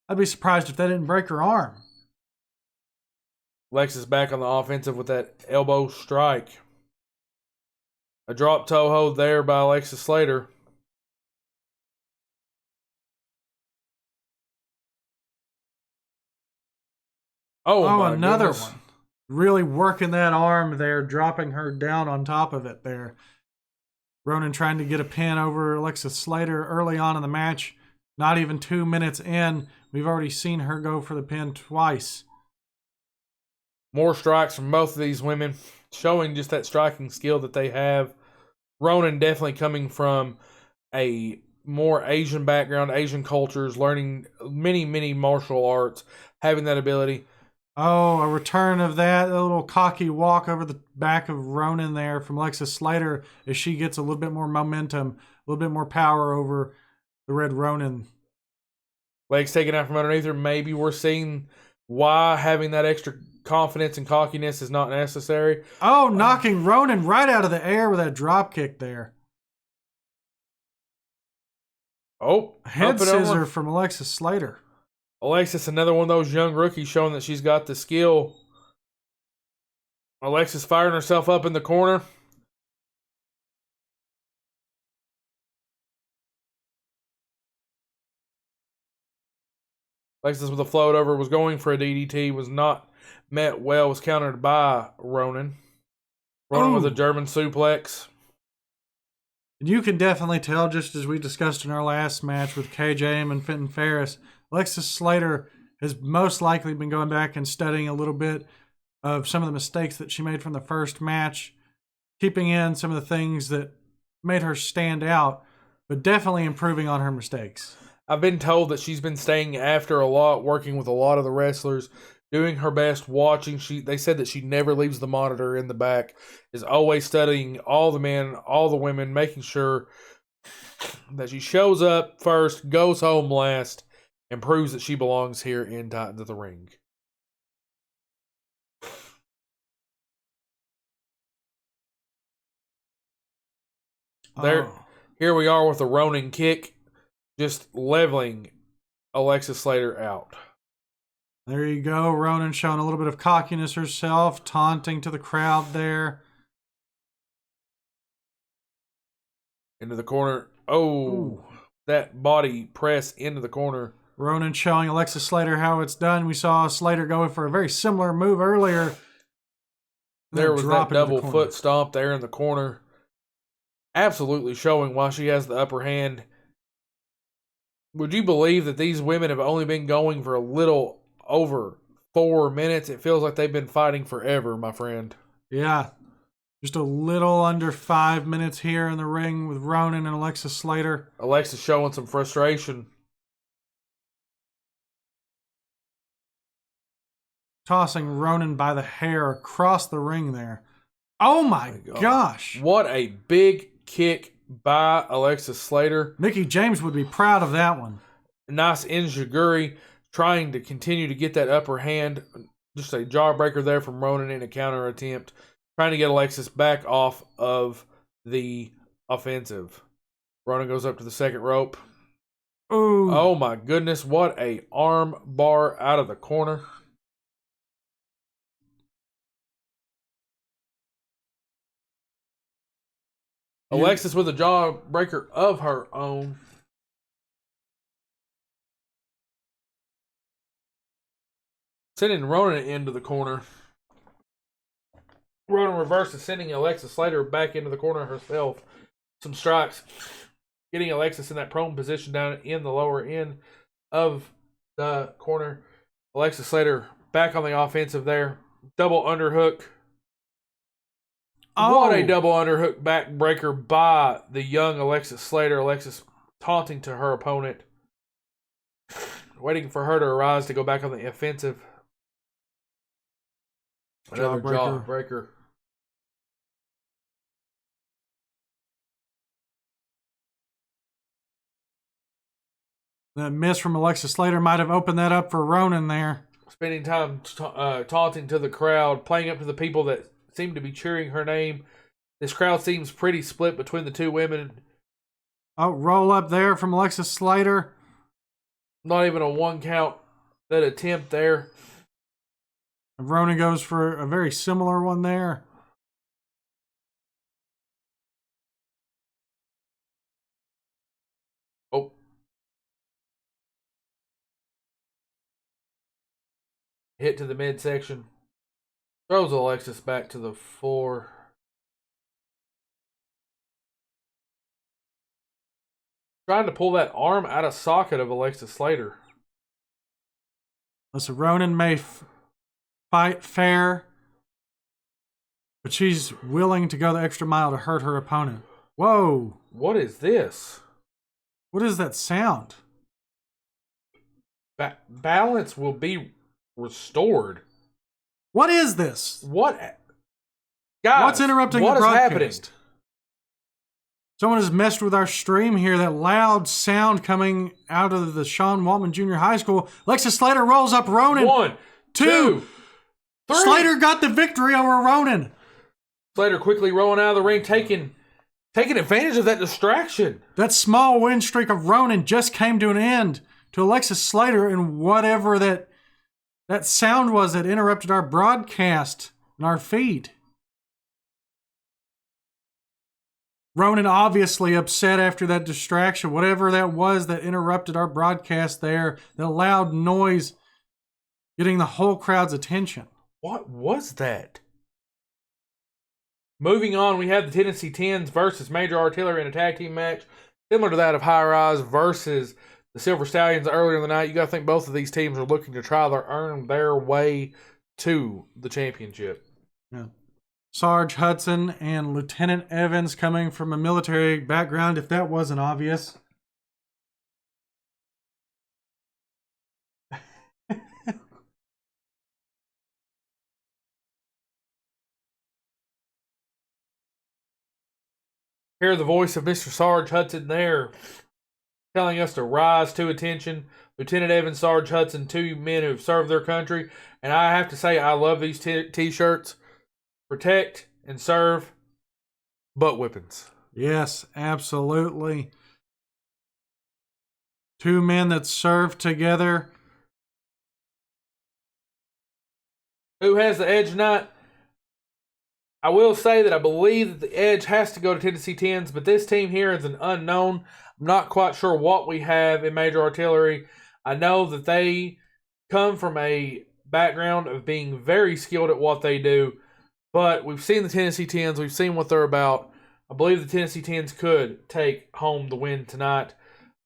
I'd be surprised if that didn't break her arm. Alexis back on the offensive with that elbow strike. A drop toe hold there by Alexis Slater. Oh my another goodness. one. Really working that arm there, dropping her down on top of it there. Ronan trying to get a pin over Alexis Slater early on in the match. Not even 2 minutes in, we've already seen her go for the pin twice. More strikes from both of these women, showing just that striking skill that they have. Ronan definitely coming from a more Asian background, Asian cultures, learning many, many martial arts, having that ability. Oh, a return of that, a little cocky walk over the back of Ronan there from Alexis Slater as she gets a little bit more momentum, a little bit more power over the Red Ronin. Legs taken out from underneath her. Maybe we're seeing why having that extra confidence and cockiness is not necessary. Oh, knocking Ronan right out of the air with that drop kick there. Oh, Head scissor from Alexis Slater. Alexis, another one of those young rookies showing that she's got the skill. Alexis firing herself up in the corner. Alexis with a float over was going for a DDT, was not met well, was countered by Ronan. Ronan with a German suplex. You can definitely tell, just as we discussed in our last match with KJ and Fenton Ferris, Alexis Slater has most likely been going back and studying a little bit of some of the mistakes that she made from the first match, keeping in some of the things that made her stand out, but definitely improving on her mistakes. I've been told that she's been staying after a lot, working with a lot of the wrestlers, doing her best, watching. They said that she never leaves the monitor in the back, is always studying all the men, all the women, making sure that she shows up first, goes home last, and proves that she belongs here in Titans of the Ring. Here we are with a Ronin kick, just leveling Alexis Slater out. There you go. Ronin showing a little bit of cockiness herself, taunting to the crowd there. Into the corner. Oh, ooh. That body press into the corner. Ronin showing Alexis Slater how it's done. We saw Slater go for a very similar move earlier. There was that double foot stomp there in the corner. Absolutely showing why she has the upper hand. Would you believe that these women have only been going for a little over 4 minutes? It feels like they've been fighting forever, my friend. Yeah. Just a little under 5 minutes here in the ring with Ronin and Alexis Slater. Alexis showing some frustration. Tossing Ronin by the hair across the ring there. Oh my gosh. What a big kick by Alexis Slater. Mickie James would be proud of that one. Nice enziguri, trying to continue to get that upper hand. Just a jawbreaker there from Ronin in a counter attempt. Trying to get Alexis back off of the offensive. Ronin goes up to the second rope. Ooh. Oh my goodness, what a arm bar out of the corner. Alexis with a jawbreaker of her own. Sending Ronin into the corner. Ronin reverses, sending Alexis Slater back into the corner herself. Some strikes. Getting Alexis in that prone position down in the lower end of the corner. Alexis Slater back on the offensive there. Double underhook. Oh. What a double underhook backbreaker by the young Alexis Slater. Alexis taunting to her opponent. Waiting for her to arise to go back on the offensive. Another jawbreaker. That miss from Alexis Slater might have opened that up for Ronin there. Spending time taunting to the crowd, playing up to the people that seem to be cheering her name. This crowd seems pretty split between the two women. Oh, roll up there from Alexis Slater. Not even a 1 count. That attempt there. Ronin goes for a very similar one there. Oh. Hit to the midsection. Throws Alexis back to the floor. Trying to pull that arm out of socket of Alexis Slater. Listen, Ronin may fight fair, but she's willing to go the extra mile to hurt her opponent. Whoa. What is this? What is that sound? Balance will be restored. What is this? What? Guys, what's interrupting the broadcast? What is happening? Someone has messed with our stream here. That loud sound coming out of the Sean Waltman Jr. High School. Alexis Slater rolls up Ronin. 1, 2, 3. Slater got the victory over Ronin. Slater quickly rolling out of the ring, taking advantage of that distraction. That small win streak of Ronin just came to an end to Alexis Slater, and whatever that sound was that interrupted our broadcast and our feed. Ronin obviously upset after that distraction, whatever that was that interrupted our broadcast there, that loud noise getting the whole crowd's attention. What was that? Moving on, we have the Tennessee Tens versus Major Artillery in a tag team match, similar to that of High Rise versus the Silver Stallions earlier in the night. You got to think both of these teams are looking to try to earn their way to the championship. Yeah. Sarge Hudson and Lieutenant Evans coming from a military background, if that wasn't obvious. Hear the voice of Mr. Sarge Hudson there, telling us to rise to attention. Lieutenant Evans, Sarge Hudson, two men who have served their country. And I have to say, I love these t-shirts. Protect and serve butt whippings. Yes, absolutely. Two men that served together. Who has the edge tonight? I will say that I believe that the edge has to go to Tennessee Tens, but this team here is an unknown. I'm not quite sure what we have in Major Artillery. I know that they come from a background of being very skilled at what they do, but we've seen the Tennessee Tens. We've seen what they're about. I believe the Tennessee Tens could take home the win tonight,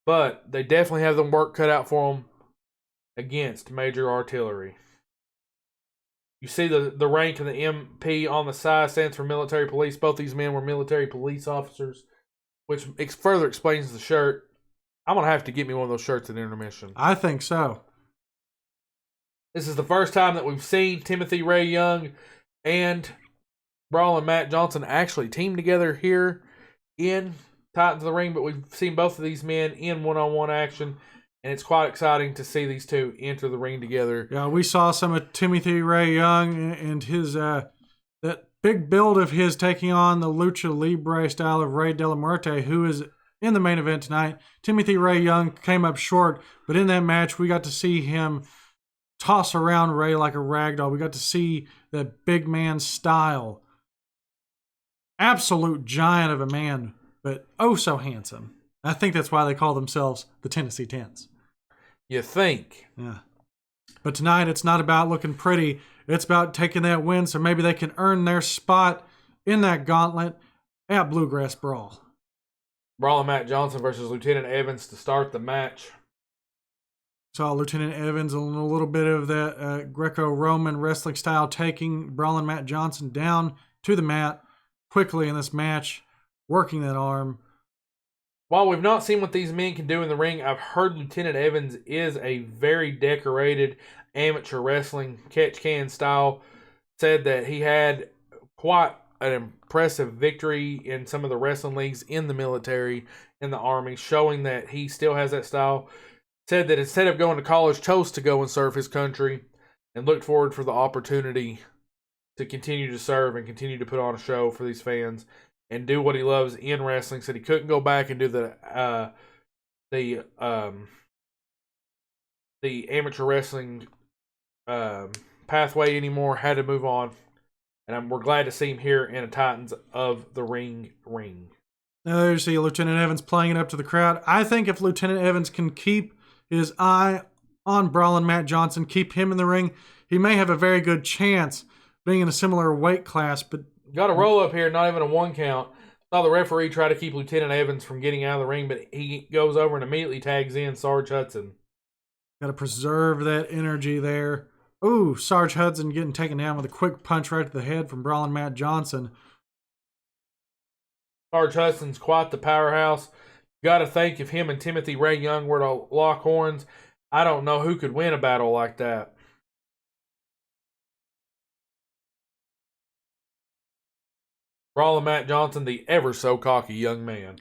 but they definitely have the work cut out for them against Major Artillery. You see the rank and the MP on the side stands for military police. Both these men were military police officers, which further explains the shirt. I'm going to have to get me one of those shirts at intermission. I think so. This is the first time that we've seen Timothy Ray Young and Brawlin' Matt Johnson actually team together here in Titans of the Ring, but we've seen both of these men in one-on-one action, and it's quite exciting to see these two enter the ring together. Yeah, we saw some of Timothy Ray Young and his that big build of his taking on the Lucha Libre style of Rey de la Muerte, who is in the main event tonight. Timothy Ray Young came up short, but in that match, we got to see him toss around Ray like a ragdoll. We got to see that big man style. Absolute giant of a man, but oh so handsome. I think that's why they call themselves the Tennessee Tens. You think? Yeah. But tonight, it's not about looking pretty. It's about taking that win so maybe they can earn their spot in that gauntlet at Bluegrass Brawl. Brawlin' Matt Johnson versus Lieutenant Evans to start the match. Saw Lieutenant Evans in a little bit of that Greco-Roman wrestling style, taking Brawlin' Matt Johnson down to the mat quickly in this match, working that arm. While we've not seen what these men can do in the ring, I've heard Lieutenant Evans is a very decorated amateur wrestling catch-can style. Said that he had quite an impressive victory in some of the wrestling leagues in the military, in the Army, showing that he still has that style. Said that instead of going to college, chose to go and serve his country and looked forward for the opportunity to continue to serve and continue to put on a show for these fans and do what he loves in wrestling. Said he couldn't go back and do the amateur wrestling pathway anymore. Had to move on, and we're glad to see him here in a Titans of the Ring. Now there you see Lieutenant Evans playing it up to the crowd. I think if Lieutenant Evans can keep his eye on Brawlin' Matt Johnson, keep him in the ring, he may have a very good chance being in a similar weight class. But got a roll up here, not even a one count. Saw the referee try to keep Lieutenant Evans from getting out of the ring, but he goes over and immediately tags in Sarge Hudson. Got to preserve that energy there. Ooh, Sarge Hudson getting taken down with a quick punch right to the head from Brawlin' Matt Johnson. Sarge Hudson's quite the powerhouse. Got to think if him and Timothy Ray Young were to lock horns, I don't know who could win a battle like that. Brawlin' Matt Johnson, the ever so cocky young man.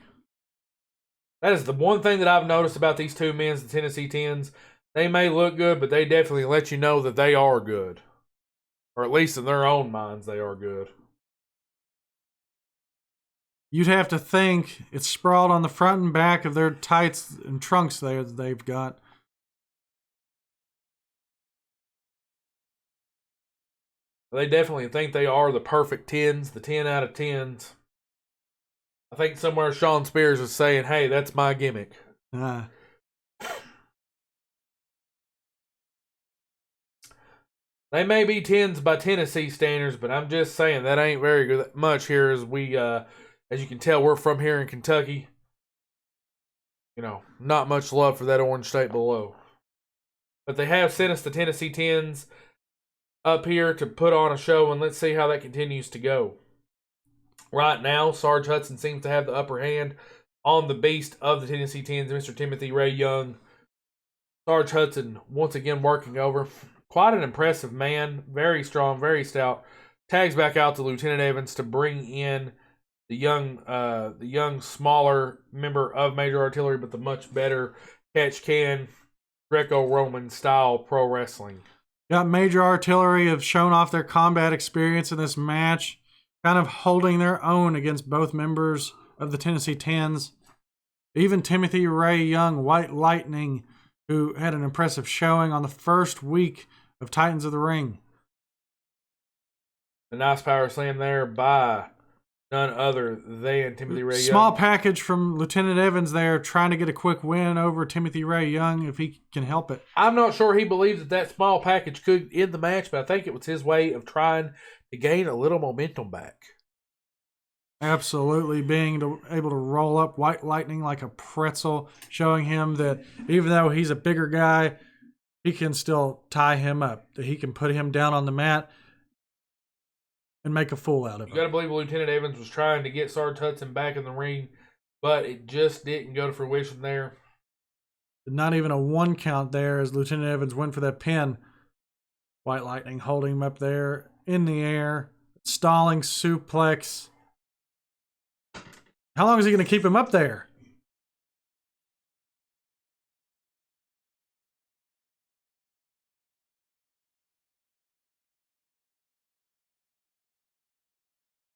That is the one thing that I've noticed about these two men, the Tennessee Tens. They may look good, but they definitely let you know that they are good. Or at least in their own minds, they are good. You'd have to think it's sprawled on the front and back of their tights and trunks there that they've got. They definitely think they are the perfect tens, the 10 out of 10s. I think somewhere Sean Spears is saying, hey, that's my gimmick. They may be 10s by Tennessee standards, but I'm just saying that ain't very good, much here as we, as you can tell, we're from here in Kentucky. You know, not much love for that orange state below. But they have sent us the Tennessee Tens up here to put on a show, and let's see how that continues to go. Right now, Sarge Hudson seems to have the upper hand on the beast of the Tennessee Tens, Mr. Timothy Ray Young. Sarge Hudson once again working over. Quite an impressive man. Very strong, very stout. Tags back out to Lieutenant Evans to bring in the young smaller member of Major Artillery, but the much better catch can Greco-Roman style pro wrestling. Got Major Artillery have shown off their combat experience in this match, kind of holding their own against both members of the Tennessee Tens. Even Timothy Ray Young, White Lightning, who had an impressive showing on the first week of Titans of the Ring. A nice power slam there by none other than Timothy Ray Young. Small package from Lieutenant Evans there, trying to get a quick win over Timothy Ray Young if he can help it. I'm not sure he believes that small package could end the match, but I think it was his way of trying to gain a little momentum back. Absolutely, being able to roll up White Lightning like a pretzel, showing him that even though he's a bigger guy, he can still tie him up, that he can put him down on the mat and make a fool out of him. You got to believe Lieutenant Evans was trying to get Sarge Hudson back in the ring, but it just didn't go to fruition there. Not even a 1 count there as Lieutenant Evans went for that pin. White Lightning holding him up there in the air, stalling suplex. How long is he going to keep him up there?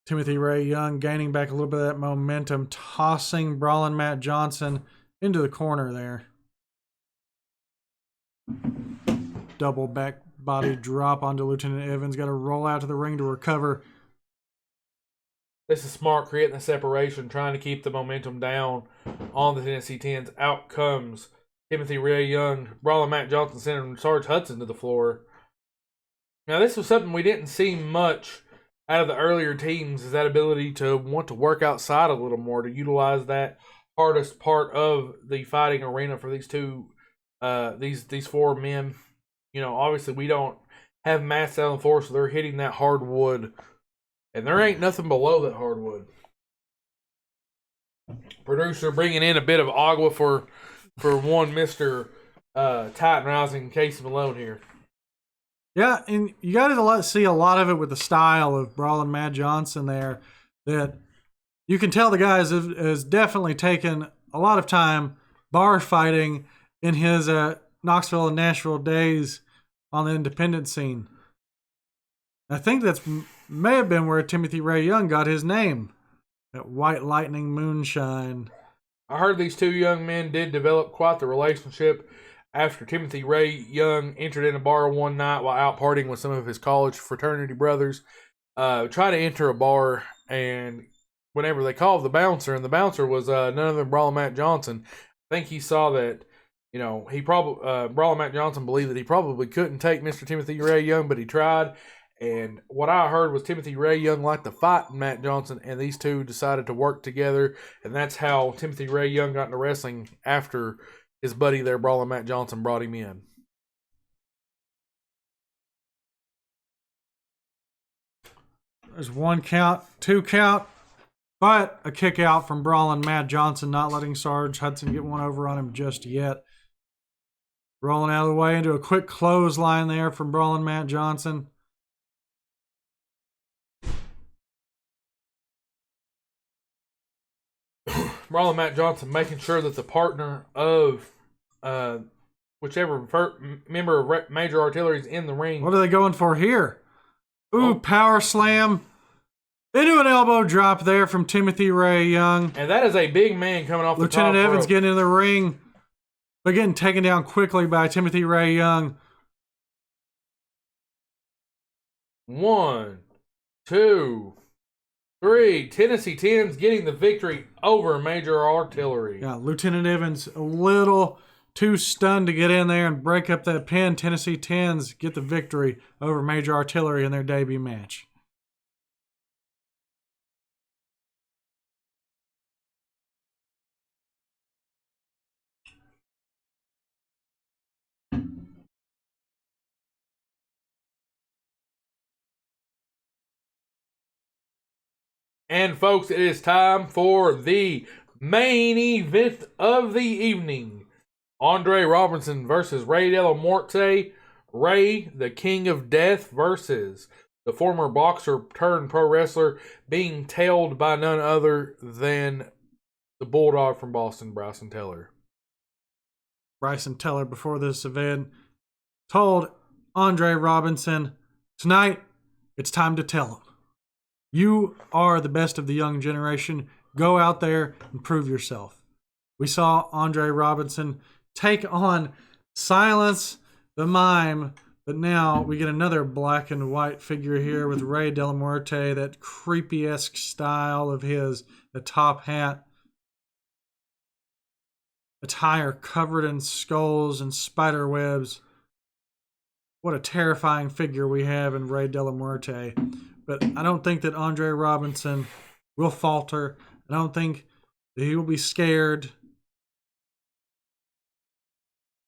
Timothy Ray Young gaining back a little bit of that momentum, tossing Brawlin' Matt Johnson into the corner there. Double back body drop onto Lieutenant Evans. Got to roll out to the ring to recover. This is smart, creating the separation, trying to keep the momentum down on the Tennessee Tens. Out comes Timothy Ray Young, Brawlin' Matt Johnson sending Sarge Hudson to the floor. Now, this was something we didn't see much out of the earlier teams, is that ability to want to work outside a little more, to utilize that hardest part of the fighting arena for these these 4 men. You know, obviously we don't have mats out on the floor, so they're hitting that hardwood. And there ain't nothing below that hardwood. Producer bringing in a bit of agua for one Mr. Titan Rising Casey Malone here. Yeah, and you got to see a lot of it with the style of Brawlin' Matt Johnson there, that you can tell the guy has definitely taken a lot of time bar fighting in his Knoxville and Nashville days on the independent scene. I think that's may have been where Timothy Ray Young got his name, that White Lightning Moonshine. I heard these 2 young men did develop quite the relationship after Timothy Ray Young entered in a bar one night while out partying with some of his college fraternity brothers. Tried to enter a bar, and whenever they called the bouncer, and the bouncer was none other than Brawlin' Matt Johnson, I think he saw that, you know, he probably Brawlin' Matt Johnson believed that he probably couldn't take Mr. Timothy Ray Young, but he tried. And what I heard was Timothy Ray Young liked to fight Matt Johnson, and these 2 decided to work together. And that's how Timothy Ray Young got into wrestling after his buddy there, Brawlin' Matt Johnson, brought him in. There's 1 count, 2 count, but a kick out from Brawlin' Matt Johnson, not letting Sarge Hudson get one over on him just yet. Rolling out of the way into a quick clothesline there from Brawlin' Matt Johnson. Brawlin' Matt Johnson making sure that the partner of whichever member of Major Artillery is in the ring. What are they going for here? Ooh, power slam into an elbow drop there from Timothy Ray Young. And that is a big man coming off the top rope. Lieutenant Evans getting in the ring, but getting taken down quickly by Timothy Ray Young. 1, 2, 3. Tennessee Tens getting the victory over Major Artillery. Yeah, Lieutenant Evans a little too stunned to get in there and break up that pin. Tennessee Tens get the victory over Major Artillery in their debut match. And folks, it is time for the main event of the evening. Andre Robinson versus Ray de la Muerte. Ray, the King of Death, versus the former boxer turned pro wrestler, being tailed by none other than the Bulldog from Boston, Bryson Tiller. Bryson Tiller, before this event, told Andre Robinson, tonight, it's time to tell him. You are the best of the young generation. Go out there and prove yourself. We saw Andre Robinson take on Silence the Mime, but now we get another black and white figure here with Rey de la Muerte, that creepy-esque style of his, the top hat, attire covered in skulls and spider webs. What a terrifying figure we have in Rey de la Muerte. But I don't think that Andre Robinson will falter. I don't think that he will be scared.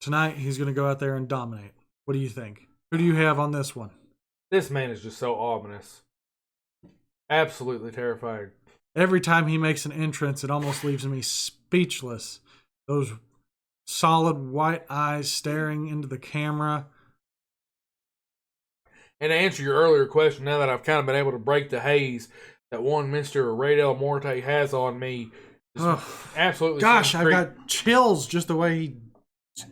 Tonight, he's going to go out there and dominate. What do you think? Who do you have on this one? This man is just so ominous. Absolutely terrifying. Every time he makes an entrance, it almost leaves me speechless. Those solid white eyes staring into the camera. And to answer your earlier question, now that I've kind of been able to break the haze that one Mr. Rey de la Muerte has on me, absolutely. Gosh, I've got chills just the way he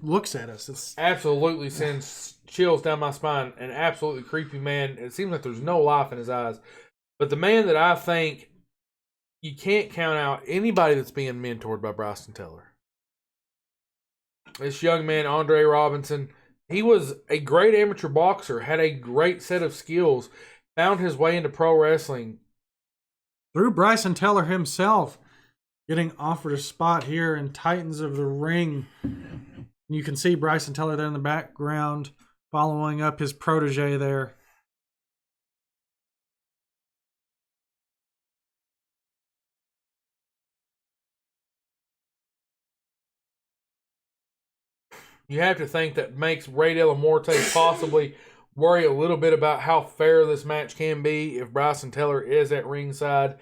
looks at us. Absolutely sends chills down my spine. An absolutely creepy man. It seems like there's no life in his eyes. But the man that I think you can't count out anybody that's being mentored by Bryson Tiller. This young man, Andre Robinson, he was a great amateur boxer, had a great set of skills, found his way into pro wrestling. Through Bryson Tiller himself, getting offered a spot here in Titans of the Ring. You can see Bryson Tiller there in the background, following up his protege there. You have to think that makes Rey de la Muerte possibly worry a little bit about how fair this match can be if Bryson Tiller is at ringside.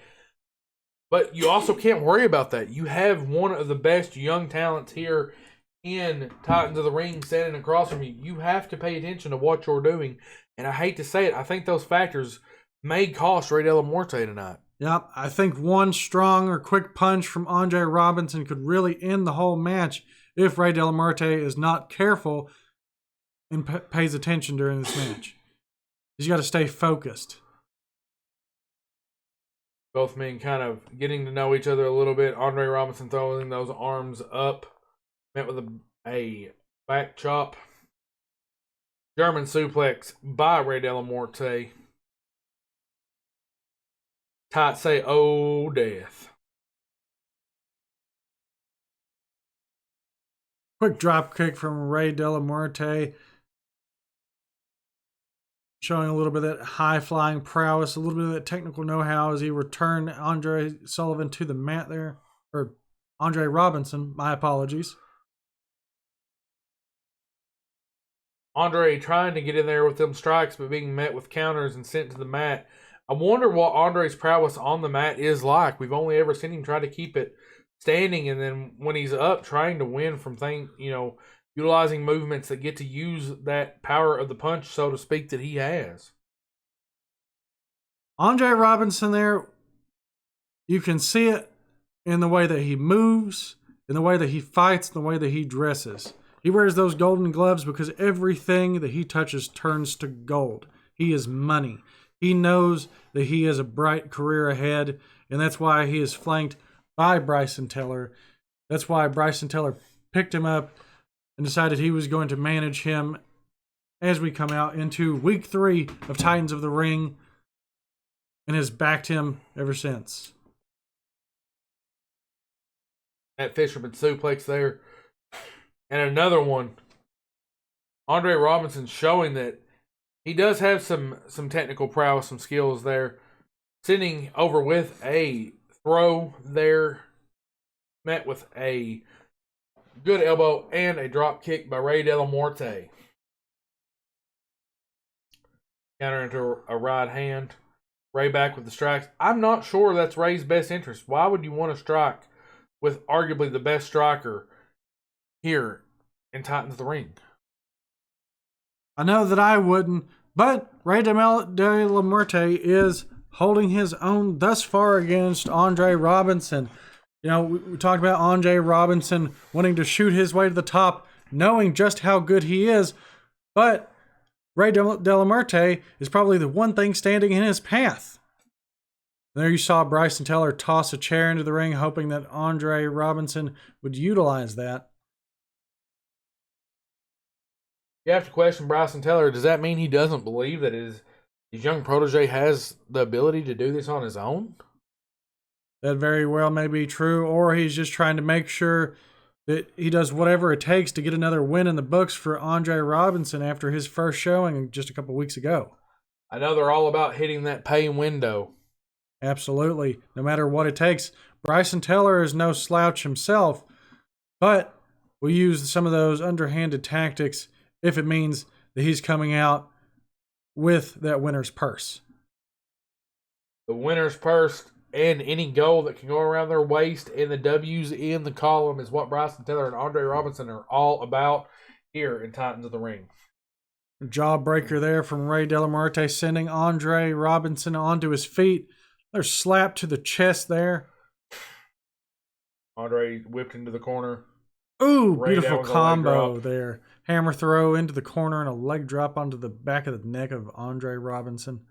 But you also can't worry about that. You have one of the best young talents here in Titans of the Ring standing across from you. You have to pay attention to what you're doing. And I hate to say it, I think those factors may cost Rey de la Muerte tonight. Yep, I think one strong or quick punch from Andre Robinson could really end the whole match if Rey de la Muerte is not careful and pays attention during this match. He's got to stay focused. Both men kind of getting to know each other a little bit. Andre Robinson throwing those arms up, met with a back chop. German suplex by Rey de la Muerte. Tight say, oh, death. Quick drop kick from Rey de la Muerte. Showing a little bit of that high-flying prowess, a little bit of that technical know-how as he returned Andre Sullivan to the mat there. Or Andre Robinson, my apologies. Andre trying to get in there with them strikes, but being met with counters and sent to the mat. I wonder what Andre's prowess on the mat is like. We've only ever seen him try to keep it standing, and then when he's up, trying to win from utilizing movements that get to use that power of the punch, so to speak, that he has. Andre Robinson there, you can see it in the way that he moves, in the way that he fights, in the way that he dresses. He wears those golden gloves because everything that he touches turns to gold. He is money. He knows that he has a bright career ahead, and that's why he is flanked by Bryson Tiller. That's why Bryson Tiller picked him up and decided he was going to manage him as we come out into week 3 of Titans of the Ring, and has backed him ever since. That fisherman suplex there. And another one. Andre Robinson showing that he does have some technical prowess, some skills there. Sending over with a throw there. Met with a good elbow and a drop kick by Rey de la Muerte. Counter into a right hand. Rey back with the strikes. I'm not sure that's Rey's best interest. Why would you want to strike with arguably the best striker here in Titans of the Ring? I know that I wouldn't, But Rey de la Muerte is holding his own thus far against Andre Robinson. You know, we talked about Andre Robinson wanting to shoot his way to the top, knowing just how good he is. But Rey de la Muerte is probably the one thing standing in his path. There you saw Bryson Tiller toss a chair into the ring, hoping that Andre Robinson would utilize that. You have to question Bryson Tiller. Does that mean he doesn't believe that his young protege has the ability to do this on his own? That very well may be true, or he's just trying to make sure that he does whatever it takes to get another win in the books for Andre Robinson after his first showing just a couple weeks ago. I know they're all about hitting that pay window. Absolutely. No matter what it takes. Bryson Tiller is no slouch himself, but we use some of those underhanded tactics if it means that he's coming out with that winner's purse. The winner's purse and any gold that can go around their waist and the W's in the column is what Bryson Tiller and Andre Robinson are all about here in Titans of the Ring. Jawbreaker there from Rey de la Muerte, sending Andre Robinson onto his feet. There's slap to the chest there. Andre whipped into the corner. Ooh, beautiful combo there. Hammer throw into the corner and a leg drop onto the back of the neck of Andre Robinson.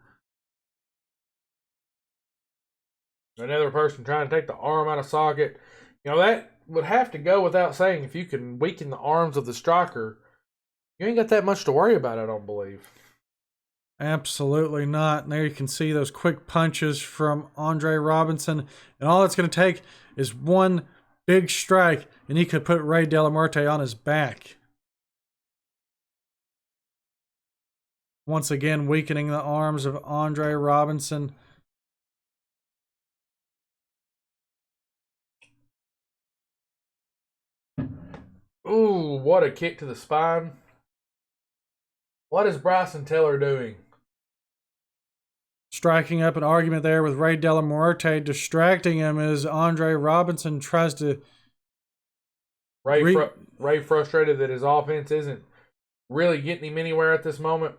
Another person trying to take the arm out of socket. You know, that would have to go without saying. If you can weaken the arms of the striker, you ain't got that much to worry about, I don't believe. Absolutely not. And there you can see those quick punches from Andre Robinson. And all it's going to take is one big strike, and he could put Rey de la Muerte on his back. Once again, weakening the arms of Andre Robinson. Ooh, what a kick to the spine. What is Bryson Tiller doing? Striking up an argument there with Rey de la Muerte, distracting him as Andre Robinson tries to... Ray frustrated that his offense isn't really getting him anywhere at this moment.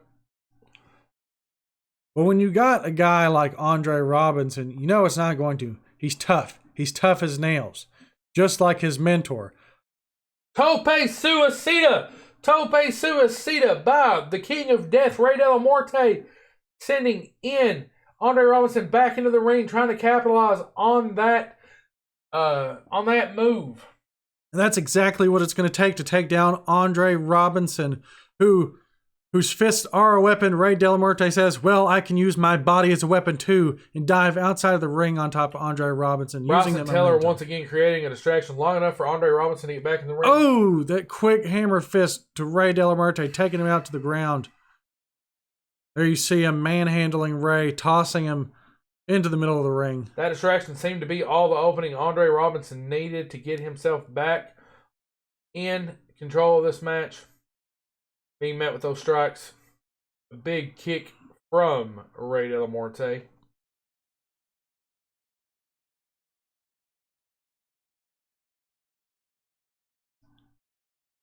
Well, when you got a guy like Andre Robinson, you know it's not going to. He's tough. He's tough as nails. Just like his mentor. Tope Suicida! Tope Suicida by the King of Death, Rey de la Muerte, sending in Andre Robinson back into the ring, trying to capitalize on that move. And that's exactly what it's going to take down Andre Robinson, whose fists are a weapon. Rey de la Muerte says, well, I can use my body as a weapon too, and dive outside of the ring on top of Andre Robinson. Bryson Tiller once again creating a distraction long enough for Andre Robinson to get back in the ring. Oh, that quick hammer fist to Rey de la Muerte, taking him out to the ground. There you see him manhandling Rey, tossing him into the middle of the ring. That distraction seemed to be all the opening Andre Robinson needed to get himself back in control of this match. Being met with those strikes. A big kick from Rey de la Muerte.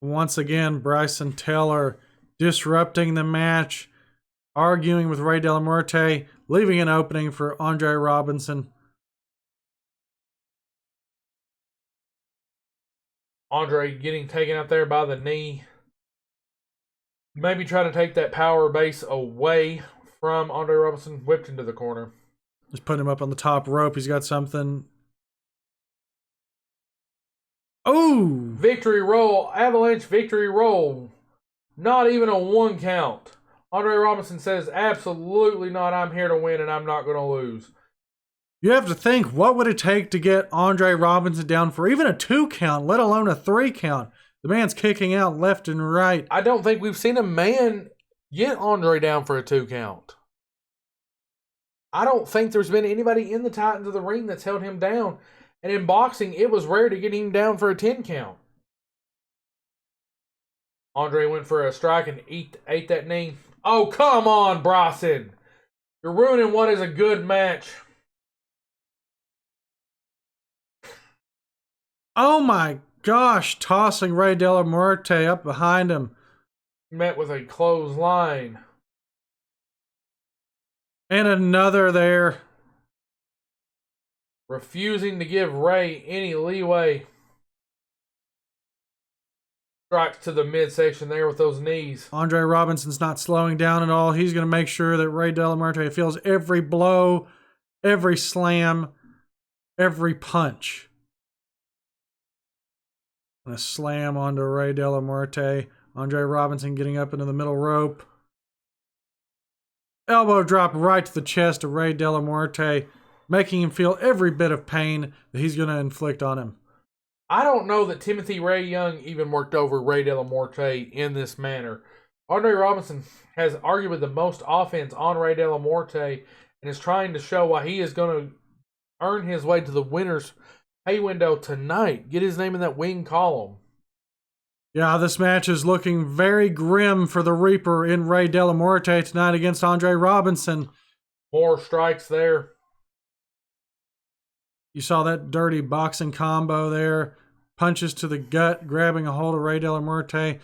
Once again, Bryson Tiller disrupting the match, arguing with Rey de la Muerte, leaving an opening for Andre Robinson. Andre getting taken out there by the knee. Maybe trying to take that power base away from Andre Robinson. Whipped into the corner. Just put him up on the top rope. He's got something. Oh! Victory roll. Avalanche victory roll. Not even a 1 count. Andre Robinson says, absolutely not. I'm here to win and I'm not going to lose. You have to think, what would it take to get Andre Robinson down for even a 2 count, let alone a 3 count? The man's kicking out left and right. I don't think we've seen a man get Andre down for a 2 count. I don't think there's been anybody in the Titans of the Ring that's held him down. And in boxing, it was rare to get him down for a 10 count. Andre went for a strike and ate that knee. Oh, come on, Bryson. You're ruining what is a good match. Oh my gosh, tossing Rey de la Muerte up behind him. Met with a clothesline. And another there. Refusing to give Ray any leeway. Strikes to the midsection there with those knees. Andre Robinson's not slowing down at all. He's going to make sure that Ray De La Muerte feels every blow, every slam, every punch. And a slam onto Ray De La Muerte. Andre Robinson getting up into the middle rope. Elbow drop right to the chest of Ray De La Muerte, making him feel every bit of pain that he's going to inflict on him. I don't know that Timothy Ray Young even worked over Ray De La Muerte in this manner. Andre Robinson has arguably the most offense on Ray De La Muerte and is trying to show why he is going to earn his way to the winner's pay window tonight. Get his name in that wing column. Yeah, this match is looking very grim for the Reaper in Ray De La Muerte tonight against Andre Robinson. More strikes there. You saw that dirty boxing combo there. Punches to the gut, grabbing a hold of Ray De La Muerte.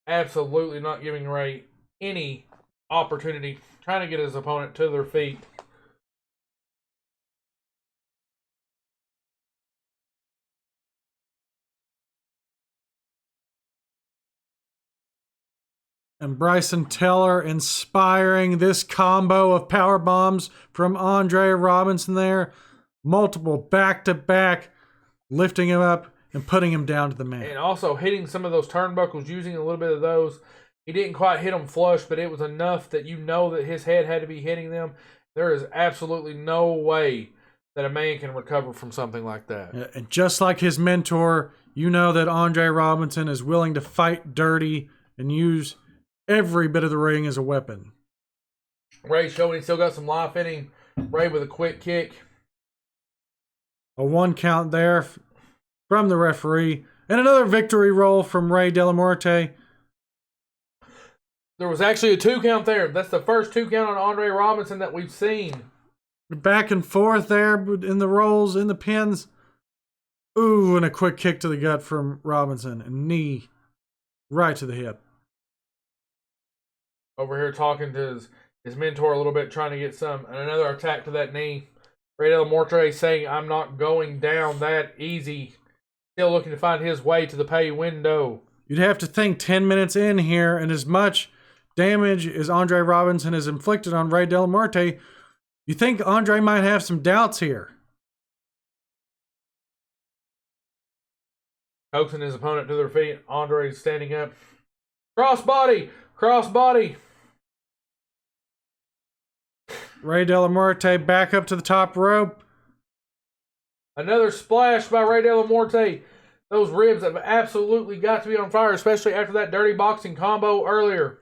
Absolutely not giving Ray any opportunity. Trying to get his opponent to their feet. And Bryson Teller inspiring this combo of power bombs from Andre Robinson there. Multiple back-to-back, lifting him up and putting him down to the mat. And also hitting some of those turnbuckles, using a little bit of those. He didn't quite hit them flush, but it was enough that you know that his head had to be hitting them. There is absolutely no way that a man can recover from something like that. And just like his mentor, you know that Andre Robinson is willing to fight dirty and use every bit of the ring as a weapon. Ray showing he still got some life in him. Ray with a quick kick. A 1 count there from the referee. And another victory roll from Ray De La Muerte. There was actually a 2 count there. That's the first 2 count on Andre Robinson that we've seen. Back and forth there in the rolls, in the pins. Ooh, and a quick kick to the gut from Robinson. A knee right to the hip. Over here talking to his mentor a little bit, trying to get some. And another attack to that knee. Ray De La Muerte saying, I'm not going down that easy. Still looking to find his way to the pay window. You'd have to think 10 minutes in here, and as much damage as Andre Robinson has inflicted on Ray De La Muerte, you think Andre might have some doubts here. Coaxing his opponent to their feet. Andre's standing up. Crossbody! Crossbody! Ray De La Muerte back up to the top rope. Another splash by Ray De La Muerte. Those ribs have absolutely got to be on fire, especially after that dirty boxing combo earlier.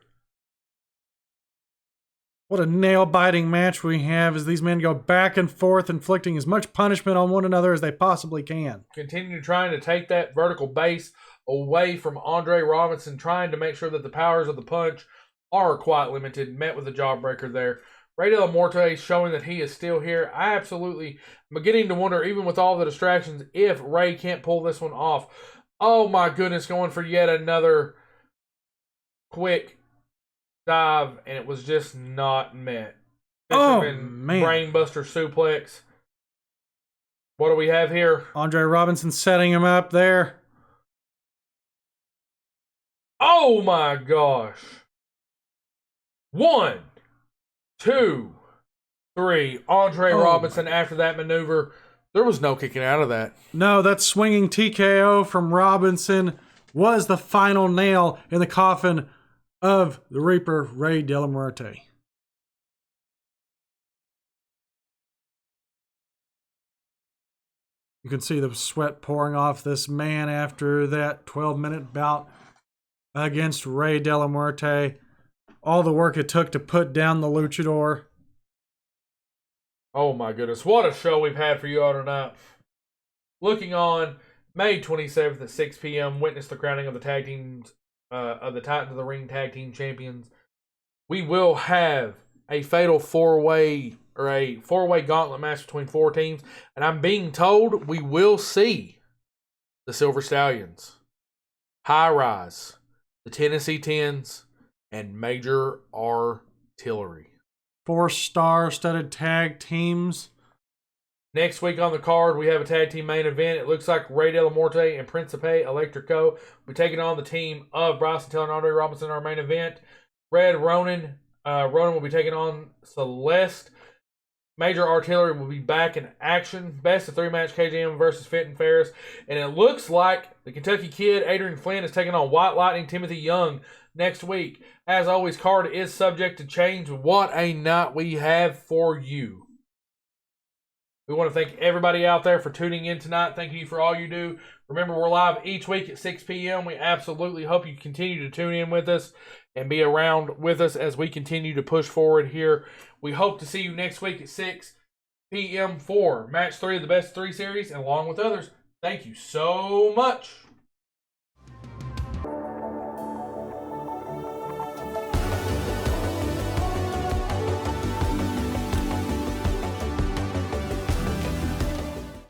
What a nail-biting match we have as these men go back and forth, inflicting as much punishment on one another as they possibly can. Continue trying to take that vertical base away from Andre Robinson, trying to make sure that the powers of the punch are quite limited. Met with a jawbreaker there. Ray De La Muerte showing that he is still here. I absolutely am beginning to wonder, even with all the distractions, if Ray can't pull this one off. Oh my goodness, going for yet another quick dive, and it was just not met. Man. Brainbuster suplex. What do we have here? Andre Robinson setting him up there. Oh my gosh. 1, 2, 3. Andre Robinson after that maneuver. There was no kicking out of that. No, that swinging TKO from Robinson was the final nail in the coffin of the Reaper, Ray De La Muerte. You can see the sweat pouring off this man after that 12-minute bout against Ray De La Muerte. All the work it took to put down the luchador. Oh my goodness, what a show we've had for you all tonight. Looking on May 27th at 6 p.m., witness the crowning of the tag teams, of the Titans of the Ring Tag Team Champions. We will have a fatal four-way gauntlet match between 4 teams, and I'm being told we will see the Silver Stallions, High Rise, the Tennessee Tens, and Major Artillery. 4 star-studded tag teams. Next week on the card, we have a tag team main event. It looks like Rey de la Muerte and Principe Electrico will be taking on the team of Bryson Tiller and Andre Robinson in our main event. Red Ronin will be taking on Celeste. Major Artillery will be back in action. Best of 3 match KJM versus Fenton Ferris. And it looks like the Kentucky Kid, Adrian Flynn, is taking on White Lightning, Timothy Young next week. As always, card is subject to change. What a night we have for you. We want to thank everybody out there for tuning in tonight. Thank you for all you do. Remember, we're live each week at 6 p.m. We absolutely hope you continue to tune in with us and be around with us as we continue to push forward here. We hope to see you next week at 6 p.m. for Match 3 of the Best 3 series, and along with others. Thank you so much.